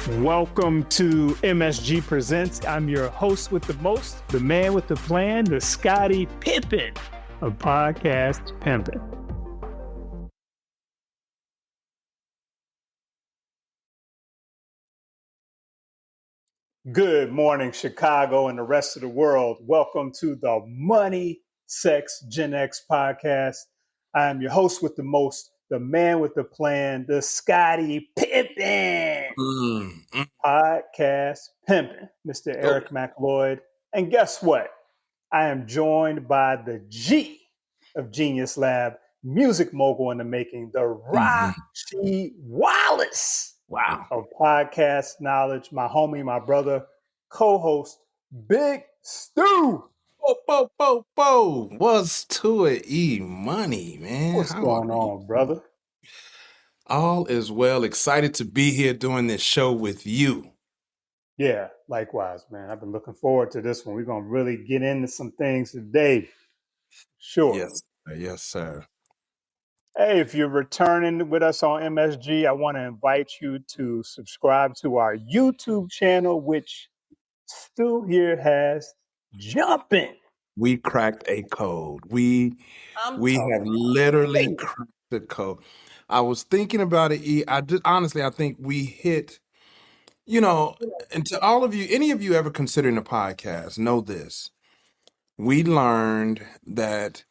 Welcome to MSG Presents. I'm your host with the most, the man with the plan, the Scottie Pippen of podcast pimping. Good morning, Chicago and the rest of the world. Welcome to the Money, Sex, Gen X podcast. I'm your host with the most, the man with the plan, the Scottie Pippen. Podcast pimping, Mr. Eric McLeod. And guess what? I am joined by the G of Genius Lab, music mogul in the making, the Rasheed Wallace of podcast knowledge, my homie, my brother, co-host, Big Stu. What's to it, E-Money, man? What's going on, brother? All is well. Excited to be here doing this show with you. Yeah, likewise, man. I've been looking forward to this one. We're going to really get into some things today. Sure. Yes, sir. Hey, if you're returning with us on MSG, I want to invite you to subscribe to our YouTube channel, which Stu here has jumping. We cracked a code. We have literally cracked the code. I was thinking about it, E. I think we hit, and to all of you, any of you ever considering a podcast, know this. We learned that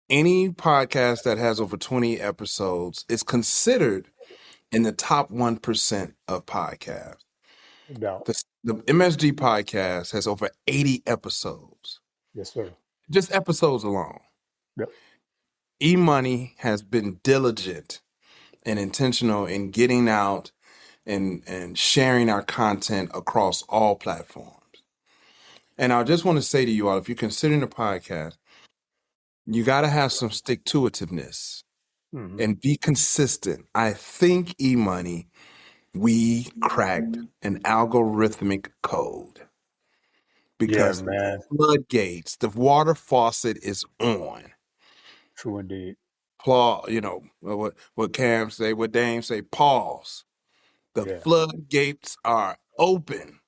any podcast that has over 20 episodes is considered in the top 1% of podcasts. No. The MSG podcast has over 80 episodes. Yes, sir. Just episodes alone. Yep. E-Money has been diligent and intentional in getting out and sharing our content across all platforms. And I just want to say to you all, if you're considering a podcast, you got to have some stick-to-itiveness and be consistent. I think, E-Money, we cracked an algorithmic code because floodgates, the water faucet is on. True indeed. What Cam say, what Dame say, pause. The floodgates are open.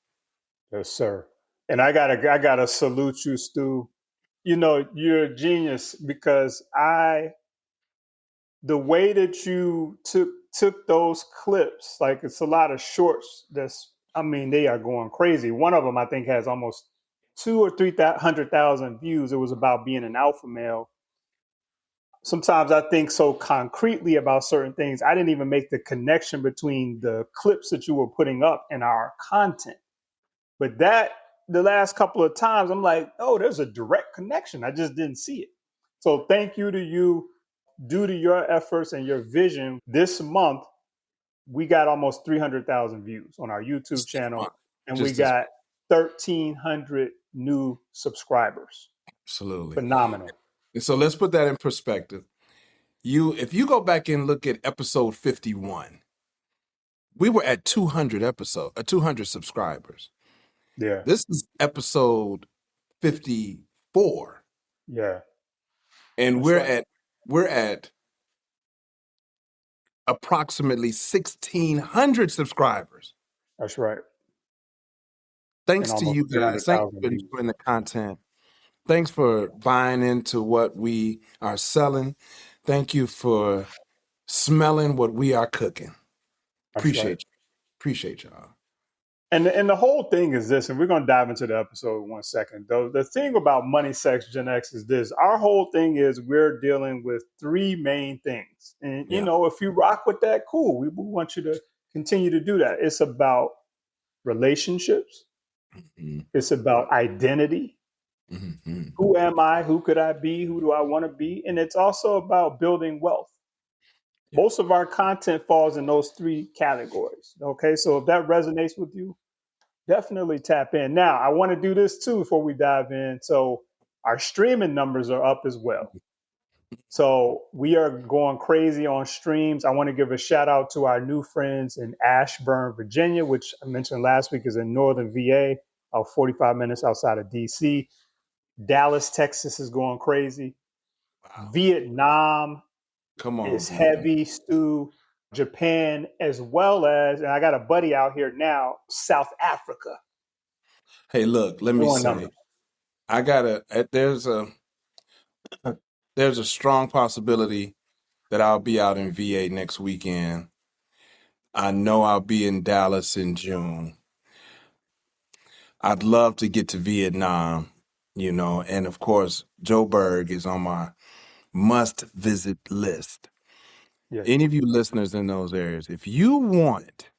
Yes, sir. And I gotta salute you, Stu. You know, you're a genius because the way that you took those clips, like it's a lot of shorts they are going crazy. One of them I think has almost 200,000 or 300,000 views. It was about being an alpha male. Sometimes I think so concretely about certain things. I didn't even make the connection between the clips that you were putting up and our content. But the last couple of times, I'm like, oh, there's a direct connection. I just didn't see it. So thank you to you. Due to your efforts and your vision, this month, we got almost 300,000 views on our YouTube channel. And we got 1,300 new subscribers. Absolutely. Phenomenal. And so let's put that in perspective. If you go back and look at episode 51, we were at 200 subscribers. Yeah. This is episode 54. Yeah. And we're at approximately 1,600 subscribers. That's right. Thanks to you guys. Thanks for enjoying the content. Thanks for buying into what we are selling. Thank you for smelling what we are cooking. Appreciate y'all. And the whole thing is this, and we're going to dive into the episode in 1 second. Though the thing about Money, Sex, Gen X is this. Our whole thing is we're dealing with three main things. And, if you rock with that, cool. We want you to continue to do that. It's about relationships. Mm-hmm. It's about identity. Mm-hmm. Who am I? Who could I be? Who do I want to be? And it's also about building wealth. Yeah. Most of our content falls in those three categories. Okay, so if that resonates with you, definitely tap in. Now, I want to do this too before we dive in. So our streaming numbers are up as well. So we are going crazy on streams. I want to give a shout out to our new friends in Ashburn, Virginia, which I mentioned last week is in northern VA, 45 minutes outside of DC. Dallas, Texas is going crazy. Wow. Vietnam is heavy, Stu. Japan, as well as, and I got a buddy out here now, South Africa, Hey, look, let me doing say, numbers. I gotta. There's a strong possibility that I'll be out in VA next weekend. I know I'll be in Dallas in June. I'd love to get to Vietnam, and of course, Joburg is on my must visit list. Yeah, Any of you listeners in those areas, if you want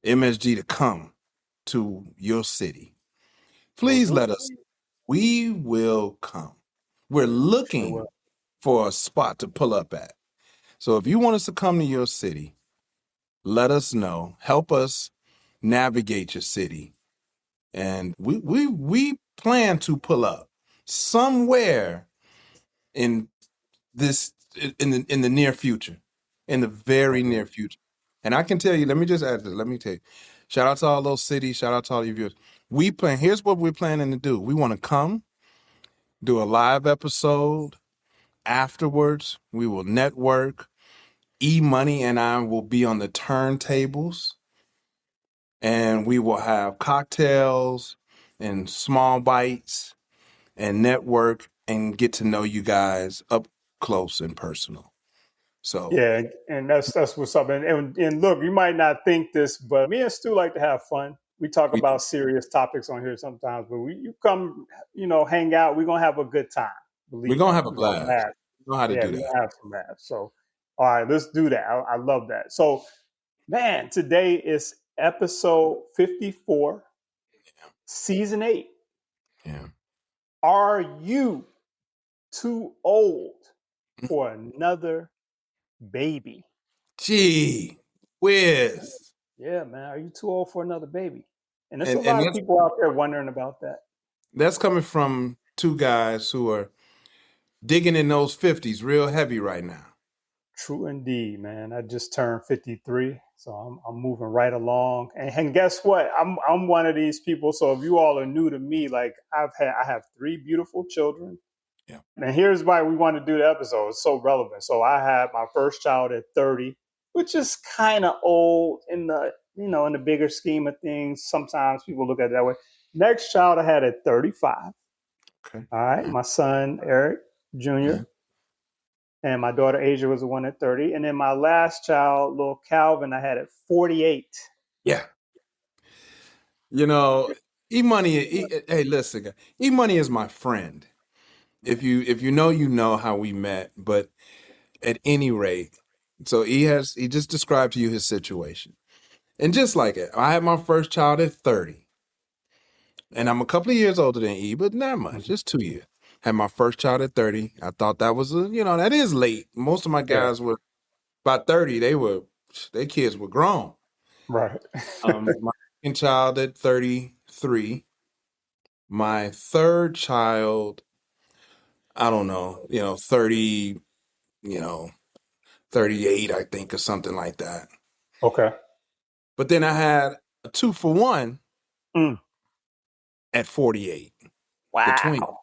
MSG to come to your city, we'll please do let it. us. We will come. We're Sure looking will. for a spot to pull up at. So if you want us to come to your city, let us know. Help us navigate your city. And we plan to pull up somewhere in this in the near future, in the very Okay. near future. And I can tell you, let me just add this. Let me tell you, shout out to all those cities. Shout out to all your viewers. We plan. Here's what we're planning to do. We want to come do a live episode. Afterwards, we will network. E Money and I will be on the turntables, and we will have cocktails and small bites and network and get to know you guys up close and personal. So Yeah, and that's what's up. And look, you might not think this, but me and Stu like to have fun. We talk we about serious topics on here sometimes, but you come, hang out. We're gonna have a good time. we're Believe gonna me, have a we're gonna blast. laugh. We know how to Yeah, do we're that. gonna have some laughs. So, all right, let's do that. I love that. So, man, today is episode 54, season 8. Yeah. Are you too old for another baby? Gee whiz. Yeah, man. Are you too old for another baby? And there's a And lot of that's people out there wondering about that. that's coming from two guys who are digging in those 50s real heavy right now. True indeed, man. I just turned 53, so I'm moving right along. And guess what? I'm one of these people. So if you all are new to me, like I have 3 beautiful children. Yeah. And here's why we want to do the episode. It's so relevant. So I had my first child at 30, which is kind of old in the bigger scheme of things. Sometimes people look at it that way. Next child I had at 35. Okay. All right, my son Eric Yeah. Jr. and my daughter Asia was the one at 30, and then my last child, little Calvin, I had at 48. Yeah. You know, hey, listen, guy. E Money is my friend. If you know, you know how we met, but at any rate, so he just described to you his situation. And just like it, I had my first child at 30. And I'm a couple of years older than E, but not much, just 2 years. Had my first child at 30. I thought that was that is late. Most of my Yeah, guys were about 30, their kids were grown. right. My second child at 33. My third child, I don't know, 30, you know, 38, I think, or something like that. Okay. But then I had a 2 for 1 Mm. at 48. The twin Wow.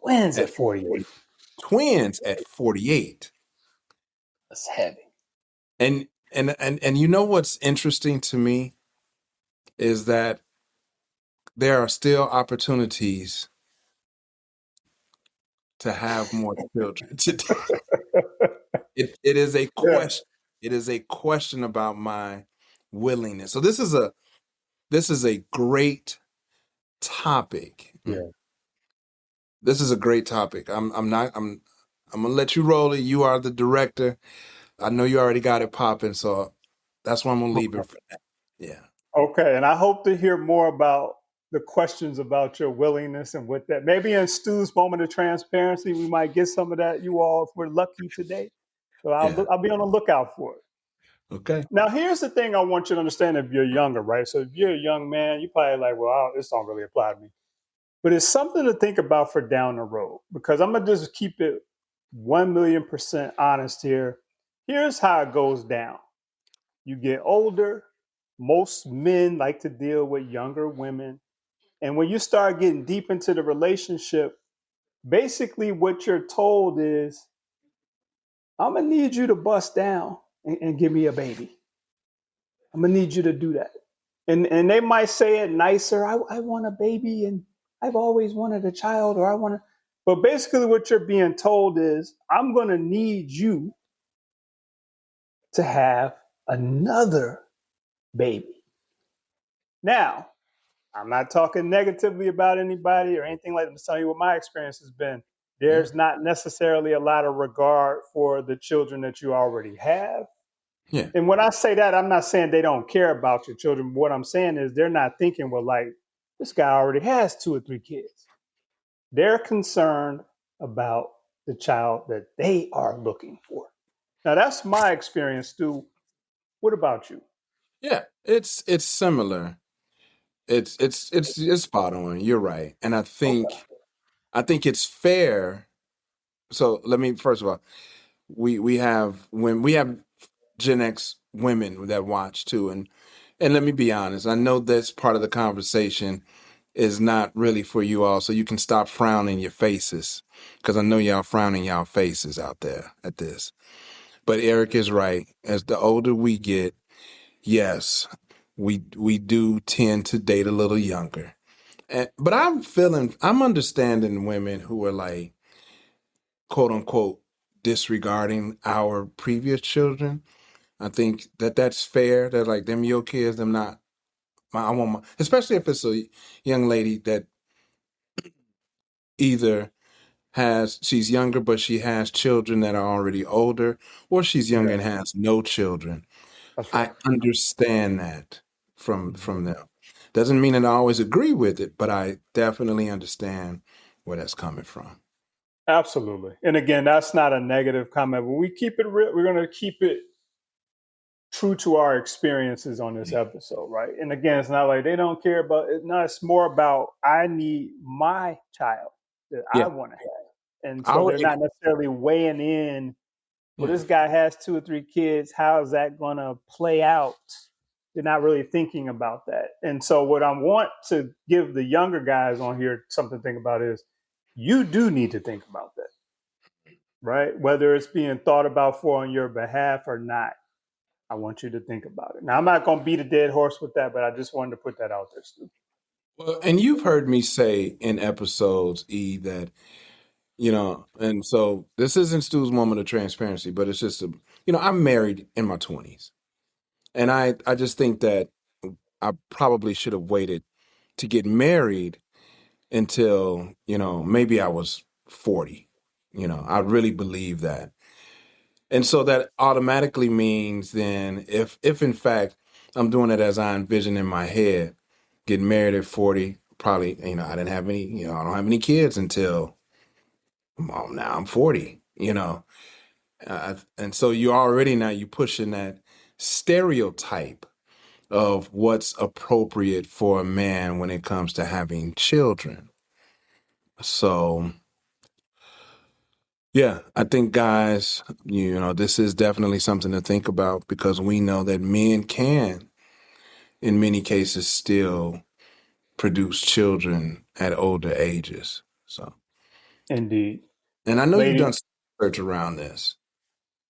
Twins at at 48. twins at 48. That's heavy. And you know what's interesting to me is that there are still opportunities to have more children today. It is a Yeah. question. It is a question about my willingness. So this is a great topic. Yeah. This is a great topic. I'm gonna let you roll it. You are the director. I know you already got it popping, so that's why I'm gonna leave it for that. Yeah. Okay. And I hope to hear more about the questions about your willingness and what that maybe in Stu's moment of transparency, we might get some of that, you all, if we're lucky today. So Yeah. I'll be on the lookout for it. Okay. Now, here's the thing I want you to understand if you're younger, right? So if you're a young man, you probably like, well, this don't really apply to me. But it's something to think about for down the road because I'm going to just keep it 1,000,000% honest here. Here's how it goes down. You get older, most men like to deal with younger women. And when you start getting deep into the relationship, basically what you're told is, I'm going to need you to bust down. and give me a baby. I'm gonna need you to do that. And they might say it nicer. I want a baby, and I've always wanted a child, or I want to. But basically, what you're being told is, I'm gonna need you to have another baby. Now, I'm not talking negatively about anybody or anything like that. I'm just telling you what my experience has been. Yeah. There's not necessarily a lot of regard for the children that you already have. Yeah. And when I say that, I'm not saying they don't care about your children. What I'm saying is they're not thinking, well, like, this guy already has 2 or 3 kids. They're concerned about the child that they are looking for. Now, that's my experience, Stu. What about you? Yeah. It's similar. It's spot on. You're right. And Okay. I think it's fair. So let me first of all, we have when we have Gen X women that watch too, and let me be honest, I know this part of the conversation is not really for you all, so you can stop frowning your faces because I know y'all frowning y'all faces out there at this. But Eric is right. As the older we get, yes, we do tend to date a little younger. But I'm understanding women who are like, quote unquote, disregarding our previous children. I think that that's fair. That like them your kids, them not. I want my, especially if it's a young lady that either she's younger but she has children that are already older, or she's younger Yeah, and has no children. that's I right. understand that from them. Doesn't mean that I always agree with it, but I definitely understand where that's coming from. Absolutely. And again, that's not a negative comment, but we keep it real. We're going to keep it true to our experiences on this Yeah. episode, right? And again, it's not like they don't care about it. No, it's more about I need my child that I Yeah. want to have. And I so would. they're not necessarily weighing in, well, Yeah. this guy has 2 or 3 kids. How is that going to play out? They're not really thinking about that. And so, what I want to give the younger guys on here something to think about is you do need to think about that, right? Whether it's being thought about for on your behalf or not, I want you to think about it. Now, I'm not going to beat a dead horse with that, but I just wanted to put that out there, Stu. Well, and you've heard me say in episodes, E, that and so this isn't Stu's moment of transparency, but it's just I'm married in my 20s, and I just think that I probably should have waited to get married until maybe I was 40. I really believe that, and so that automatically means then if in fact I'm doing it as I envision in my head, getting married at 40, probably I didn't have any I don't have any kids until well, now I'm 40. And so you already now you pushing that stereotype of what's appropriate for a man when it comes to having children. So yeah, I think guys, this is definitely something to think about because we know that men can, in many cases, still produce children at older ages. So, Indeed. and I know you've Ladies, done some research around this.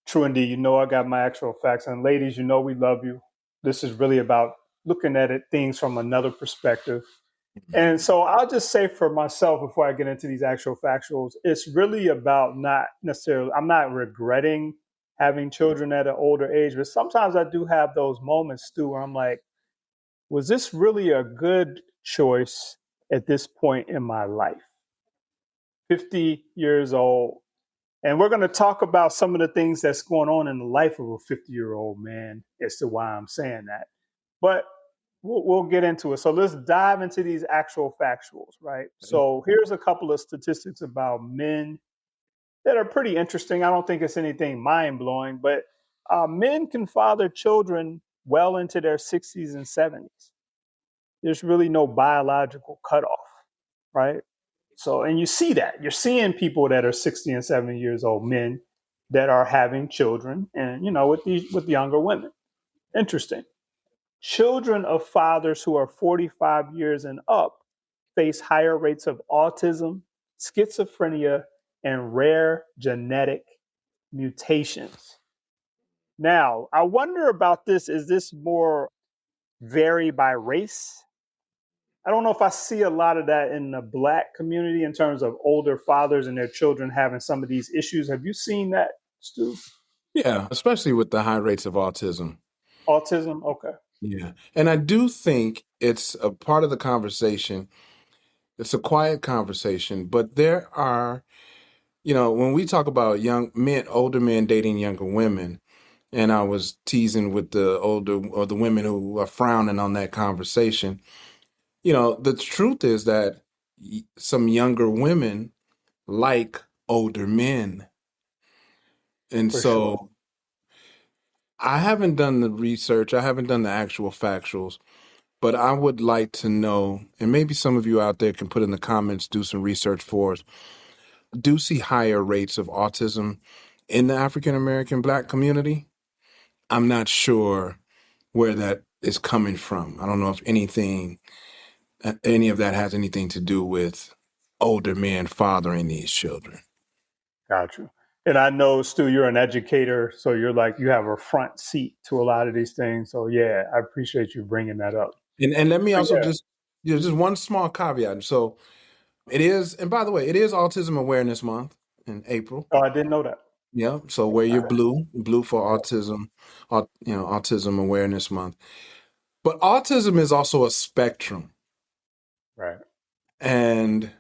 true indeed. You know, I got my actual facts. And ladies, you know, we love you. This is really about looking at it, things from another perspective. And so I'll just say for myself before I get into these actual factuals, it's really about not necessarily, I'm not regretting having children at an older age, but sometimes I do have those moments, Stu, where I'm like, was this really a good choice at this point in my life? 50 years old. And we're going to talk about some of the things that's going on in the life of a 50-year-old man as to why I'm saying that. But we'll get into it. So let's dive into these actual factuals, right? So here's a couple of statistics about men that are pretty interesting. I don't think it's anything mind blowing, but men can father children well into their 60s and 70s. There's really no biological cutoff, right? So, and you see that you're seeing people that are 60 and 70 years old, men that are having children, and with younger women. Interesting. Children of fathers who are 45 years and up face higher rates of autism, schizophrenia, and rare genetic mutations. Now, I wonder about this. Is this more vary by race? I don't know if I see a lot of that in the Black community in terms of older fathers and their children having some of these issues. Have you seen that, Stu? Yeah, especially with the high rates of autism. Autism? Okay. Yeah. And I do think it's a part of the conversation. It's a quiet conversation, but there are, when we talk about young men, older men dating younger women, and I was teasing with the older or the women who are frowning on that conversation, the truth is that some younger women like older men. And For sure. so I haven't done the research, I haven't done the actual factuals, but I would like to know, and maybe some of you out there can put in the comments, do some research for us. Do see higher rates of autism in the African American Black community. I'm not sure where that is coming from. I don't know if any of that has anything to do with older men fathering these children. Got you. And I know, Stu, you're an educator, so you're like, you have a front seat to a lot of these things. So, yeah, I appreciate you bringing that up. And let me But also yeah, just one small caveat. So it is, and by the way, it is Autism Awareness Month in April. oh, I didn't know that. Yeah. So wear your blue for autism, Autism Awareness Month. But autism is also a spectrum. Right. And,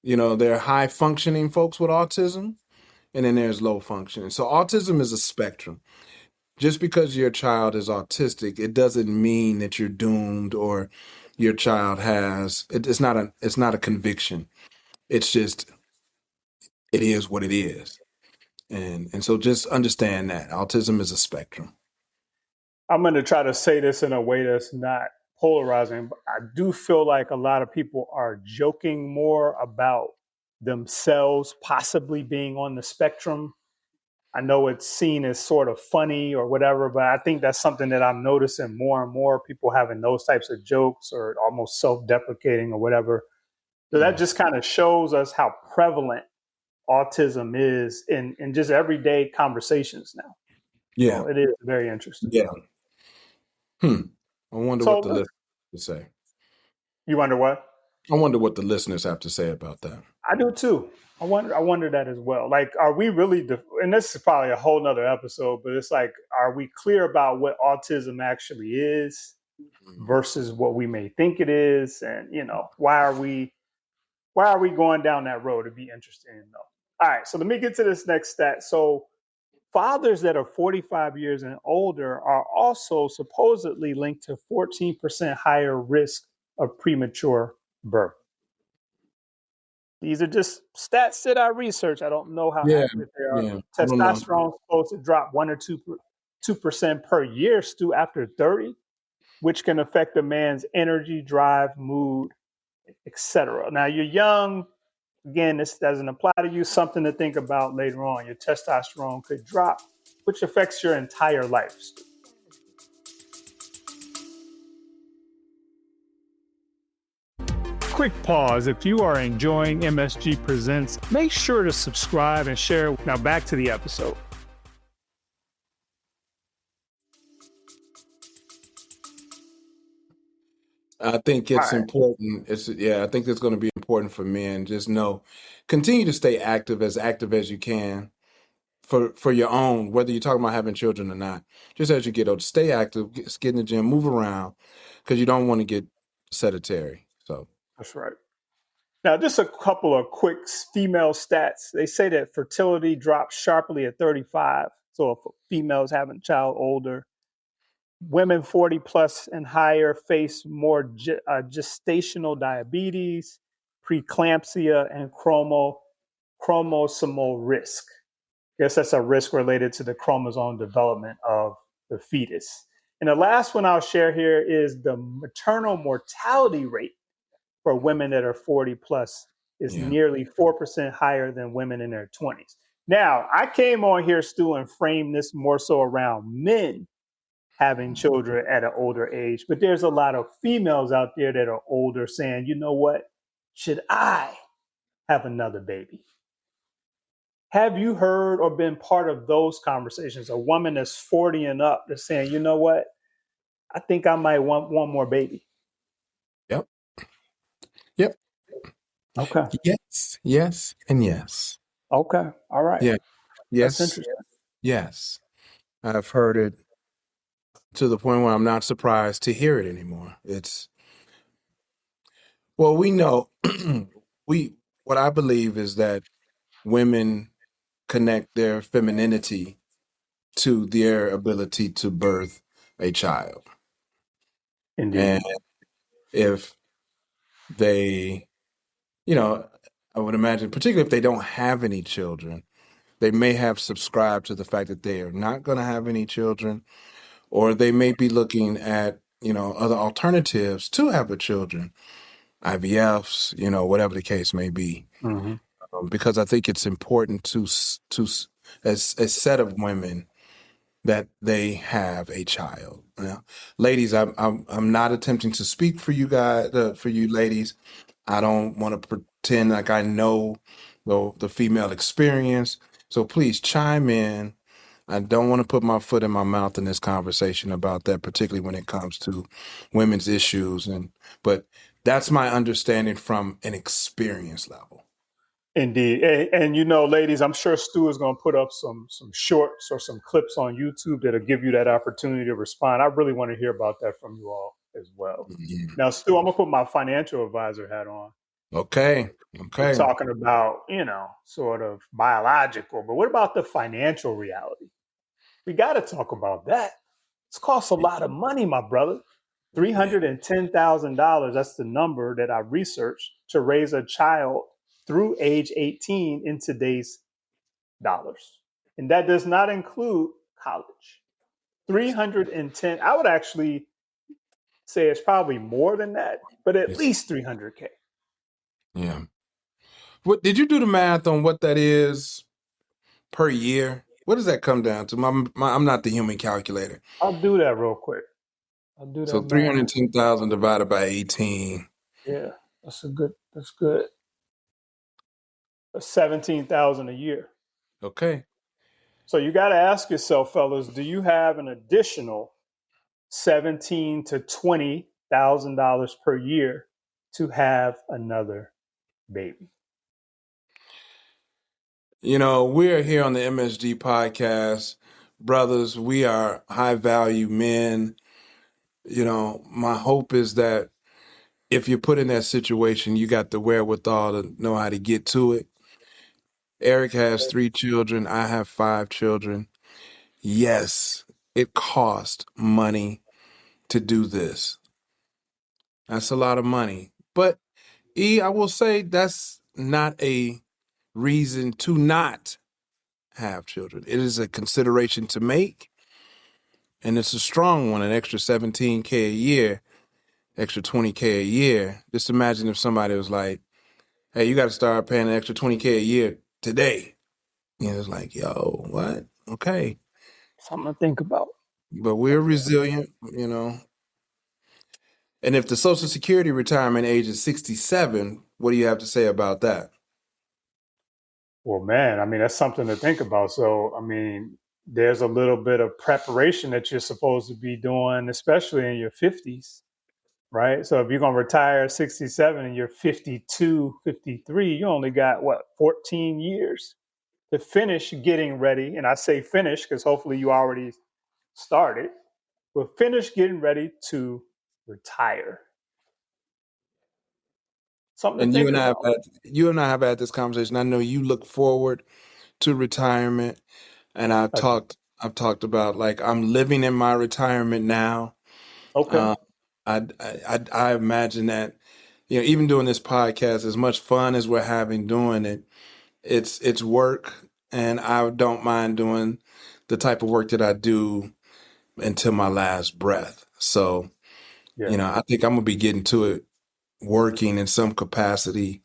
there are high functioning folks with autism, and then there's low functioning. So autism is a spectrum. Just because your child is autistic, it doesn't mean that you're doomed or your child it's not a conviction. It's just, it is what it is. And so just understand that autism is a spectrum. I'm going to try to say this in a way that's not polarizing, but I do feel like a lot of people are joking more about themselves possibly being on the spectrum. I know it's seen as sort of funny or whatever, but I think that's something that I'm noticing more and more people having those types of jokes or almost self deprecating or whatever. So that Mm. just kind of shows us how prevalent autism is in just everyday conversations now. Yeah. So it is very interesting. Yeah. Hmm. I wonder what So the listeners have to say. you wonder what? I wonder what the listeners have to say about that. I do too. I wonder that as well. Like, are we really? And this is probably a whole nother episode, but it's like, are we clear about what autism actually is Mm. versus what we may think it is? And why are we going down that road? It'd be interesting to know. All right, so let me get to this next stat. So fathers that are 45 years and older are also supposedly linked to 14% higher risk of premature birth. These are just stats that I research. I don't know how Yeah. accurate they are. Yeah. I don't know. Testosterone is supposed to drop 1 or 2% per year, Stu, after 30, which can affect a man's energy, drive, mood, etc. Now you're young. Again, this doesn't apply to you. Something to think about later on. Your testosterone could drop, which affects your entire life. Quick pause. If you are enjoying MSG Presents, make sure to subscribe and share. Now back to the episode. I think All it's right, important. I think it's going to be important for men. Just continue to stay active as you can for your own, whether you're talking about having children or not. Just as you get older, stay active, get in the gym, move around, because you don't want to get sedentary. So, that's right. Now, just a couple of quick female stats. They say that fertility drops sharply at 35. So if a female's having a child older, women 40 plus and higher face more gestational diabetes, preeclampsia, and chromosomal risk. I guess that's a risk related to the chromosome development of the fetus. And the last one I'll share here is the maternal mortality rate for women that are 40 plus is yeah. nearly 4% higher than women in their 20s. Now, I came on here, Stu, and framed this more so around men having children at an older age. But there's a lot of females out there that are older saying, you know what? Should I have another baby? Have you heard or been part of those conversations? A woman that's 40 and up that's saying, you know what? I think I might want one more baby. Yep. Yep. Okay. Yes. Yes. And yes. Okay. All right. Yeah. That's Yes. interesting. Yes. I've heard it to the point where I'm not surprised to hear it anymore. It's well, we know we what I believe is that women connect their femininity to their ability to birth a child. Indeed. And if they, you know, I would imagine, particularly if they don't have any children, they may have subscribed to the fact that they are not going to have any children, or they may be looking at, other alternatives to have a children, IVFs, whatever the case may be. Hmm. Because I think it's important as a set of women that they have a child. Now, ladies, I'm not attempting to speak for you guys, for you ladies. I don't want to pretend like I know the female experience. So please chime in. I don't want to put my foot in my mouth in this conversation about that, particularly when it comes to women's issues. But that's my understanding from an experience level. Indeed. And you know, ladies, I'm sure Stu is going to put up some shorts or some clips on YouTube that'll give you that opportunity to respond. I really want to hear about that from you all as well. Mhm. Now, Stu, I'm going to put my financial advisor hat on. Okay. We're Okay. talking about, sort of biological, but what about the financial reality? We got to talk about that. It's costs a lot of money, my brother. Yeah. $310,000. That's the number that I researched to raise a child through age 18 in today's dollars. And that does not include college. 310, I would actually say it's probably more than that, but at It's, least 300K. yeah. What did you do the math on what that is per year? What does that come down to? I'm not the human calculator. I'll do that real quick. I'll do So that math. 310,000 divided by 18. Yeah, that's good. That's 17,000 a year. Okay. So you got to ask yourself, fellas, do you have an additional 17 to $20,000 per year to have another baby? We're here on the MSG podcast. Brothers, we are high value men. My hope is that if you're put in that situation, you got the wherewithal to know how to get to it. Eric has 3 children. I have 5 children. Yes, it costs money to do this. That's a lot of money. But I will say that's not a reason to not have children. It is a consideration to make, and it's a strong one, an extra 17K a year, extra 20K a year. Just imagine if somebody was like, hey, you got to start paying an extra 20K a year today. It's like, yo, what? Okay. Something to think about. But we're resilient. And if the Social Security retirement age is 67, what do you have to say about that? Well, man, I mean, that's something to think about. So, I mean, there's a little bit of preparation that you're supposed to be doing, especially in your 50s, right? So, if you're going to retire at 67 and you're 52, 53, you only got what, 14 years to finish getting ready. And I say finish because hopefully you already started, but finish getting ready to retire. Something to And think about. you and I have had this conversation. I know you look forward to retirement, and That's right. I've talked about like I'm living in my retirement now. Okay. Uh, I imagine that even doing this podcast, as much fun as we're having doing it, it's work, and I don't mind doing the type of work that I do until my last breath. So Yeah. I think I'm gonna be getting to it, working in some capacity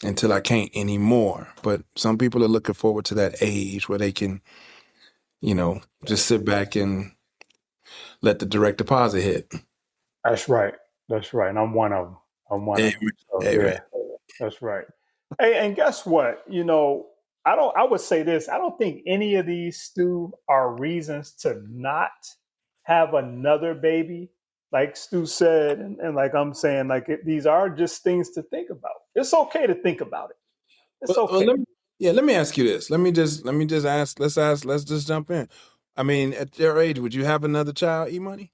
until I can't anymore. But some people are looking forward to that age where they can, just sit back and let the direct deposit hit. That's right. That's right. And I'm one of them. I'm one of them. Amen. So Amen. yeah, that's right. Hey, and guess what? I would say this. I don't think any of these, Stu, are reasons to not have another baby. Like Stu said, and like I'm saying, like these are just things to think about. It's okay to think about it. It's Well, okay. let me ask you this. Let me just ask. Let's just jump in. I mean, at your age, would you have another child? E money?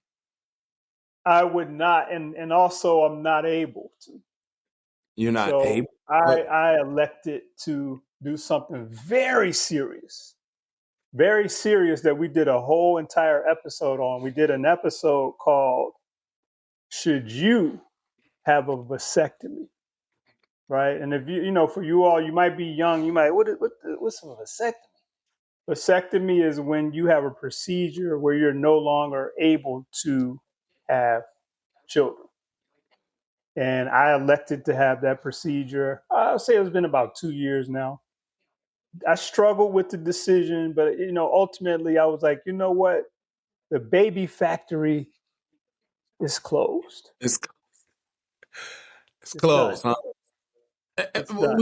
I would not, and also I'm not able to. You're not able. So What? I elected to do something very serious that we did a whole entire episode on. We did an episode called "Should You Have a Vasectomy?" Right? And if for you all, you might be young. You might what's a vasectomy? Vasectomy is when you have a procedure where you're no longer able to have children. And I elected to have that procedure. I'll say it's been about 2 years now. I struggled with the decision, but ultimately I was like, you know what? The baby factory is closed. It's it's It's done. close, huh? It's done.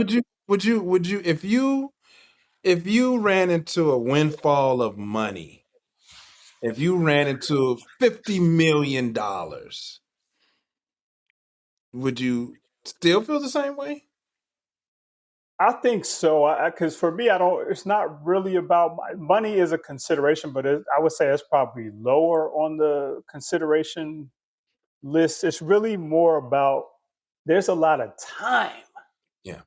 Would you if you ran into a windfall of money, if you ran into $50 million, would you still feel the same way? I think so. Because for me, I don't. It's not really about money is a consideration, but I would say it's probably lower on the consideration list. It's really more about there's a lot of time. Yeah.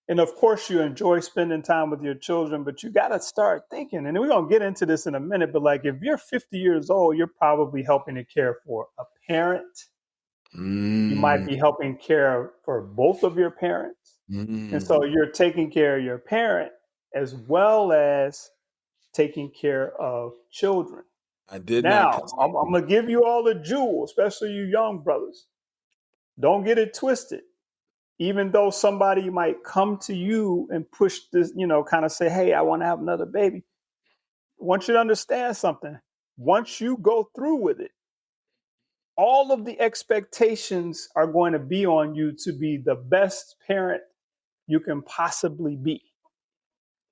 And of course, you enjoy spending time with your children, but you got to start thinking. And we're going to get into this in a minute, but like if you're 50 years old, you're probably helping to care for a parent. You might Mm, be helping care for both of your parents. And mm. so you're taking care of your parent as well as taking care of children. I did not Now, consider I'm going to give you all the jewels, especially you young brothers. Don't get it twisted. Even though somebody might come to you and push this, kind of say, hey, I want to have another baby. I want you to understand something. Once you go through with it, all of the expectations are going to be on you to be the best parent you can possibly be.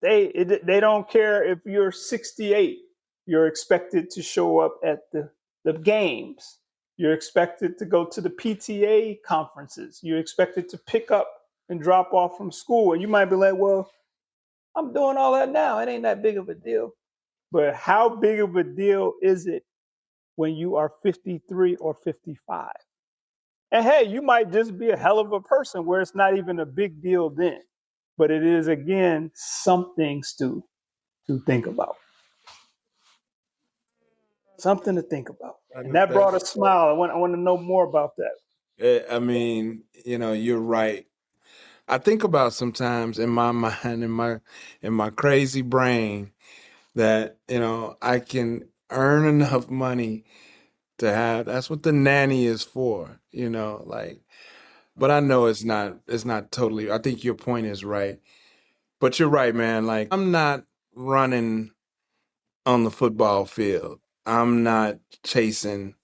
They don't care if you're 68. You're expected to show up at the games. You're expected to go to the PTA conferences. You're expected to pick up and drop off from school. And you might be like, well, I'm doing all that now. It ain't that big of a deal. But how big of a deal is it when you are 53 or 55? And hey, you might just be a hell of a person where it's not even a big deal then. But it is, again, something, Stu, to think about. Something to think about. And that that. brought a smile. I want to know more about that. I mean, you're right. I think about sometimes in my mind, in my crazy brain, that I can earn enough money to have. That's what the nanny is for. Like, but I know it's not totally. I think your point is right. But you're right, man. Like, I'm not running on the football field. I'm not chasing.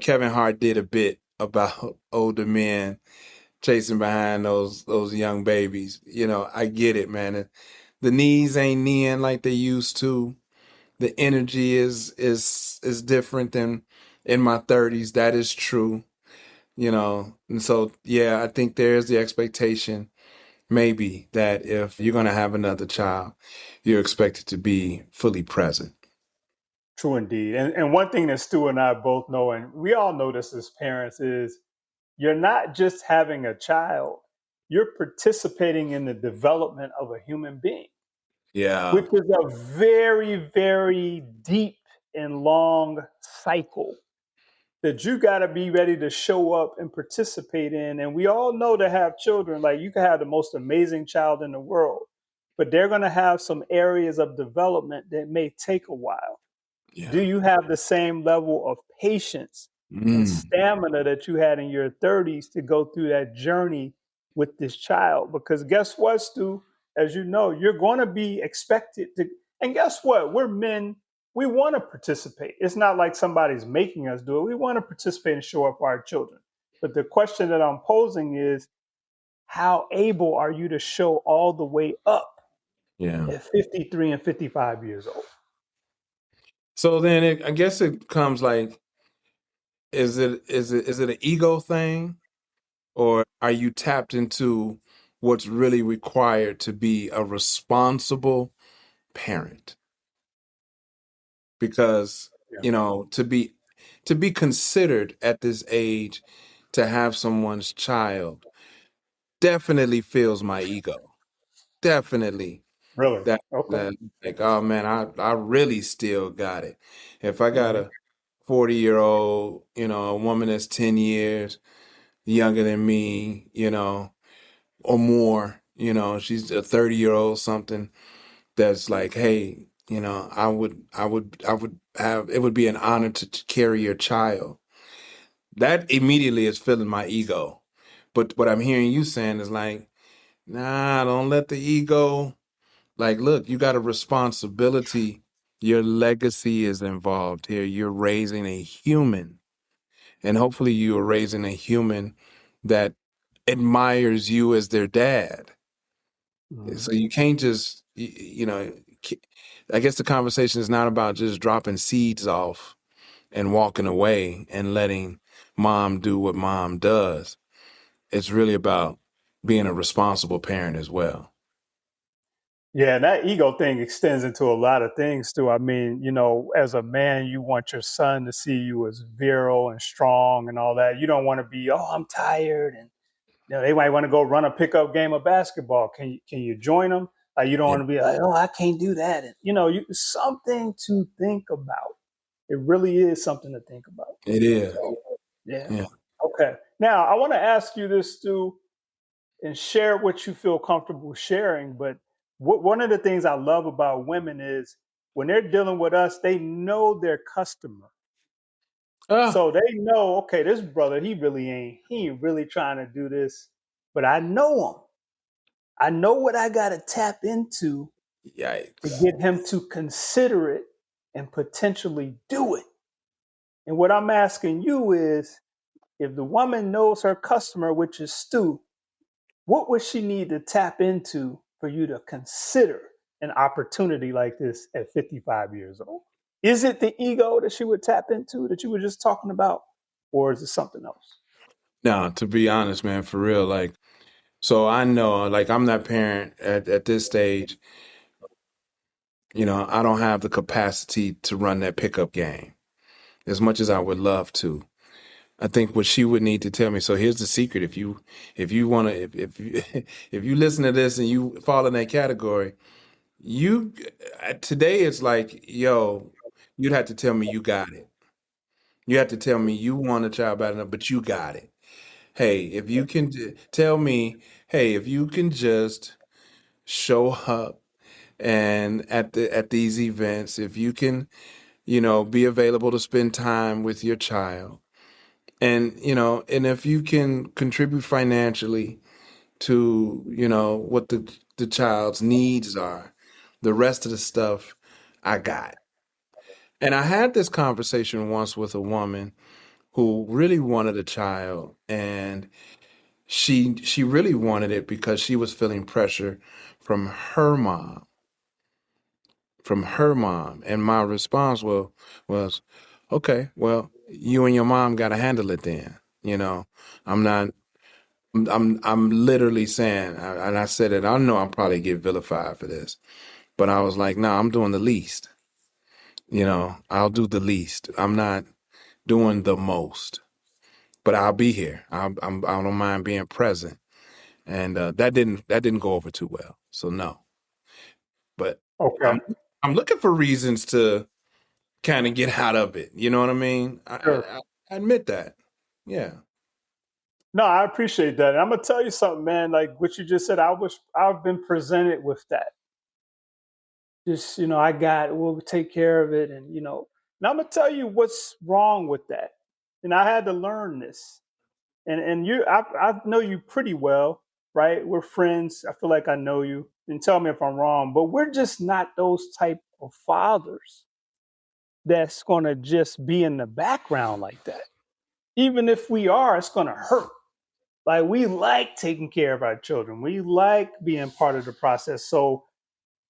Kevin Hart did a bit about older men chasing behind those young babies. I get it, man. The knees ain't kneeing like they used to. The energy is different than in my 30s. That is true. And so yeah, I think there's the expectation maybe that if you're gonna have another child, you're expected to be fully present. True indeed. And one thing that Stu and I both know, and we all know this as parents, is you're not just having a child, you're participating in the development of a human being, Yeah. which is a very, very deep and long cycle that you got to be ready to show up and participate in. And we all know to have children, like you can have the most amazing child in the world, but they're going to have some areas of development that may take a while. Do Yeah. you have the same level of patience and Mm. stamina that you had in your 30s to go through that journey with this child? Because guess what, Stu? As you know, you're going to be expected to. And guess what? We're men. We want to participate. It's not like somebody's making us do it. We want to participate and show up for our children. But the question that I'm posing is, how able are you to show all the way up? Yeah. at 53 and 55 years old. So then I guess it comes like, is it an ego thing, or are you tapped into what's really required to be a responsible parent? Because, Yeah. to be considered at this age to have someone's child definitely fills my ego. Definitely. Really? That Okay. that like, oh man, I really still got it. If I got Hmm. a 40-year-old, a woman that's 10 years younger than me, or more, she's a 30-year-old something that's like, hey, I would have, it would be an honor to carry your child. That immediately is filling my ego. But what I'm hearing you saying is like, nah, don't let the ego, like, look, you got a responsibility. Your legacy is involved here. You're raising a human, and hopefully you are raising a human that admires you as their dad. Hmm. So you can't just, I guess the conversation is not about just dropping seeds off and walking away and letting mom do what mom does. It's really about being a responsible parent as well. Yeah, and that ego thing extends into a lot of things too. I mean, as a man, you want your son to see you as virile and strong and all that. You don't want to be, oh, I'm tired, and they might want to go run a pickup game of basketball. Can you join them? Like, you don't Yeah, want to be like, oh, I can't do that. And something to think about. It really is something to think about. it is. So, yeah. Yeah. Okay. Now, I want to ask you this too, and share what you feel comfortable sharing. But one of the things I love about women is when they're dealing with us, they know their customer. Ah, So they know, okay, this brother, he ain't really trying to do this, but I know him. I know what I got to tap into to yikes. get him to consider it and potentially do it. And what I'm asking you is, if the woman knows her customer, which is Stu, what would she need to tap into for you to consider an opportunity like this at 55 years old? Is it the ego that she would tap into that you were just talking about, or is it something else? Now, to be honest, man, for real, like, so I know, like, I'm that parent at this stage, I don't have the capacity to run that pickup game as much as I would love to. I think what she would need to tell me. So here's the secret: if you want to, if you if you listen to this and you fall in that category, you today it's like, yo, you'd have to tell me you got it. You have to tell me you want a child bad enough, but you got it. Hey, if you can tell me, hey, if you can just show up and at these events, if you can, be available to spend time with your child, and if you can contribute financially to, what the child's needs are, the rest of the stuff I got. And I had this conversation once with a woman who really wanted a child, and she really wanted it because she was feeling pressure from her mom, and my response was, okay, well, you and your mom got to handle it then. I'm not. I'm literally saying, and I said it. I know I'll probably get vilified for this, but I was like, no, I'm doing the least. I'll do the least. I'm not doing the most, but I'll be here. I don't mind being present, and that didn't go over too well. So no, but Okay, I'm looking for reasons to kind of get out of it. You know what I mean? sure. I admit that. Yeah. No, I appreciate that. And I'm gonna tell you something, man. Like what you just said, I've been presented with that. Just we'll take care of it, and and I'm gonna tell you what's wrong with that. And I had to learn this. And I know you pretty well, right? We're friends. I feel like I know you. And tell me if I'm wrong, but we're just not those type of fathers that's gonna just be in the background like that. Even if we are, it's gonna hurt. Like we like taking care of our children. We like being part of the process. So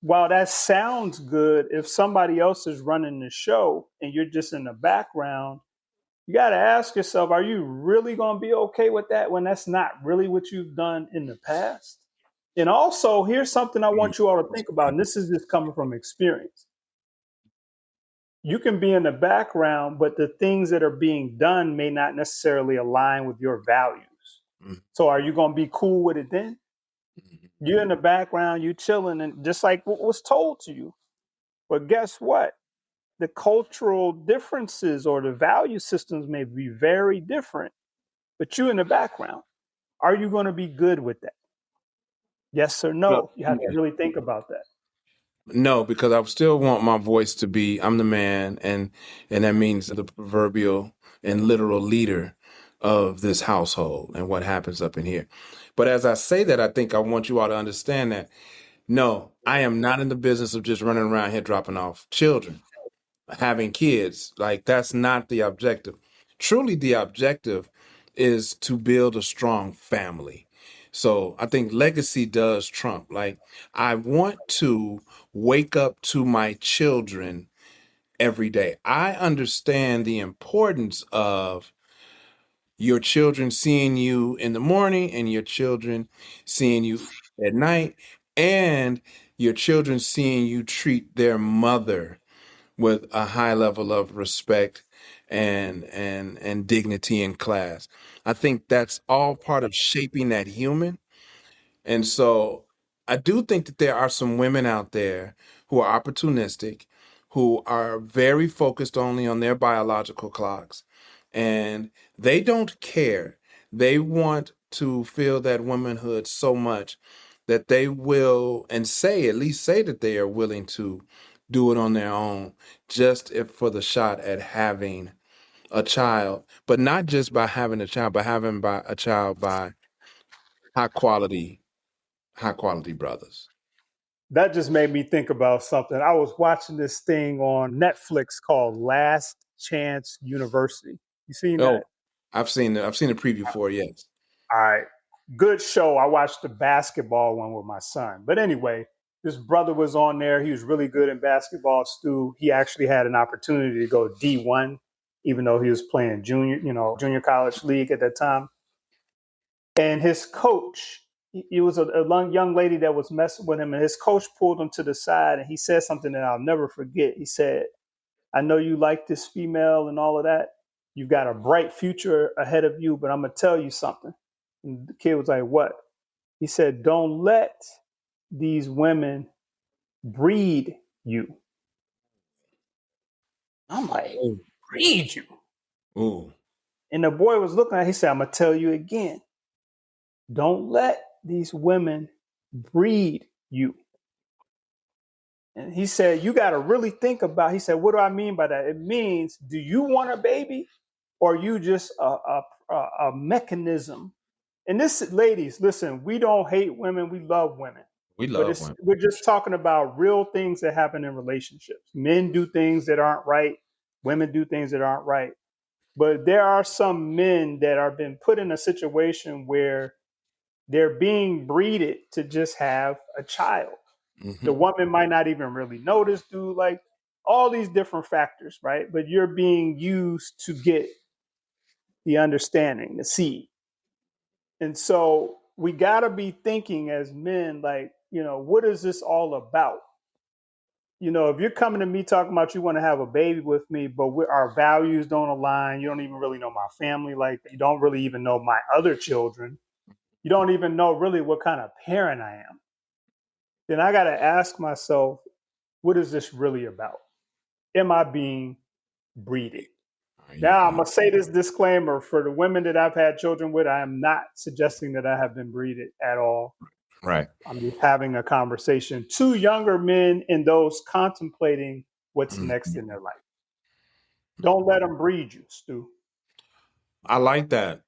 while that sounds good, if somebody else is running the show and you're just in the background, you got to ask yourself, are you really going to be okay with that when that's not really what you've done in the past? And also, here's something I want you all to think about, and this is just coming from experience. You can be in the background, but the things that are being done may not necessarily align with your values. Mhm. So, are you going to be cool with it then? You're in the background, you chilling, and just like what was told to you. But guess what? The cultural differences or the value systems may be very different, but you in the background. Are you going to be good with that? Yes or No, no? You have to really think about that. no, because I still want my voice to be I'm the man, and that means the proverbial and literal leader of this household and what happens up in here. But as I say that, I think I want you all to understand that no, I am not in the business of just running around here dropping off children, having kids. Like that's not the objective. Truly, the objective is to build a strong family. So I think legacy does trump. Like I want to wake up to my children every day. I understand the importance of your children seeing you in the morning and your children seeing you at night and your children seeing you treat their mother with a high level of respect and dignity in class. I think that's all part of shaping that human. And so I do think that there are some women out there who are opportunistic, who are very focused only on their biological clocks, and they don't care. They want to feel that womanhood so much that they will and say, at least say that they are willing to do it on their own, just if for the shot at having a child, but not just by having a child, but having by a child by high quality high quality brothers. That just made me think about something. I was watching this thing on Netflix called Last Chance University. You seen that? Oh, I've seen the preview for it, yes. All right. Good show. I watched the basketball one with my son. But anyway, this brother was on there. He was really good in basketball, Stu. He actually had an opportunity to go D1, even though he was playing junior college league at that time. And his coach, it was a young lady that was messing with him, and his coach pulled him to the side and he said something that I'll never forget. He said, I know you like this female and all of that. You've got a bright future ahead of you, but I'm going to tell you something. And the kid was like, what? He said, don't let these women breed you. I'm like, Oh, breed you? ooh, And the boy was looking at it. He said, I'm going to tell you again. Don't let these women breed you. And he said, you got to really think about, he said, what do I mean by that? It means, do you want a baby or are you just a mechanism? And this, ladies, listen, we don't hate women, we love women. we But love women. we're just talking about real things that happen in relationships. Men do things that aren't right, women do things that aren't right. But there are some men that are been put in a situation where they're being breeded to just have a child. The Hmm. woman might not even really notice, dude, like all these different factors, right? But you're being used to get the understanding, the seed. And so we got to be thinking as men, like, what is this all about? If you're coming to me talking about you want to have a baby with me, but our values don't align, you don't even really know my family, like, you don't really even know my other children, you don't even know really what kind of parent I am, then I got to ask myself, what is this really about? Am I being breeded? Are you Now, I'm being going to say this disclaimer for the women that I've had children with. I am not suggesting that I have been breeded at all. right? I'm just having a conversation to younger men and those contemplating what's next Mhm. in their life. Don't let them breed you, Stu. I like that.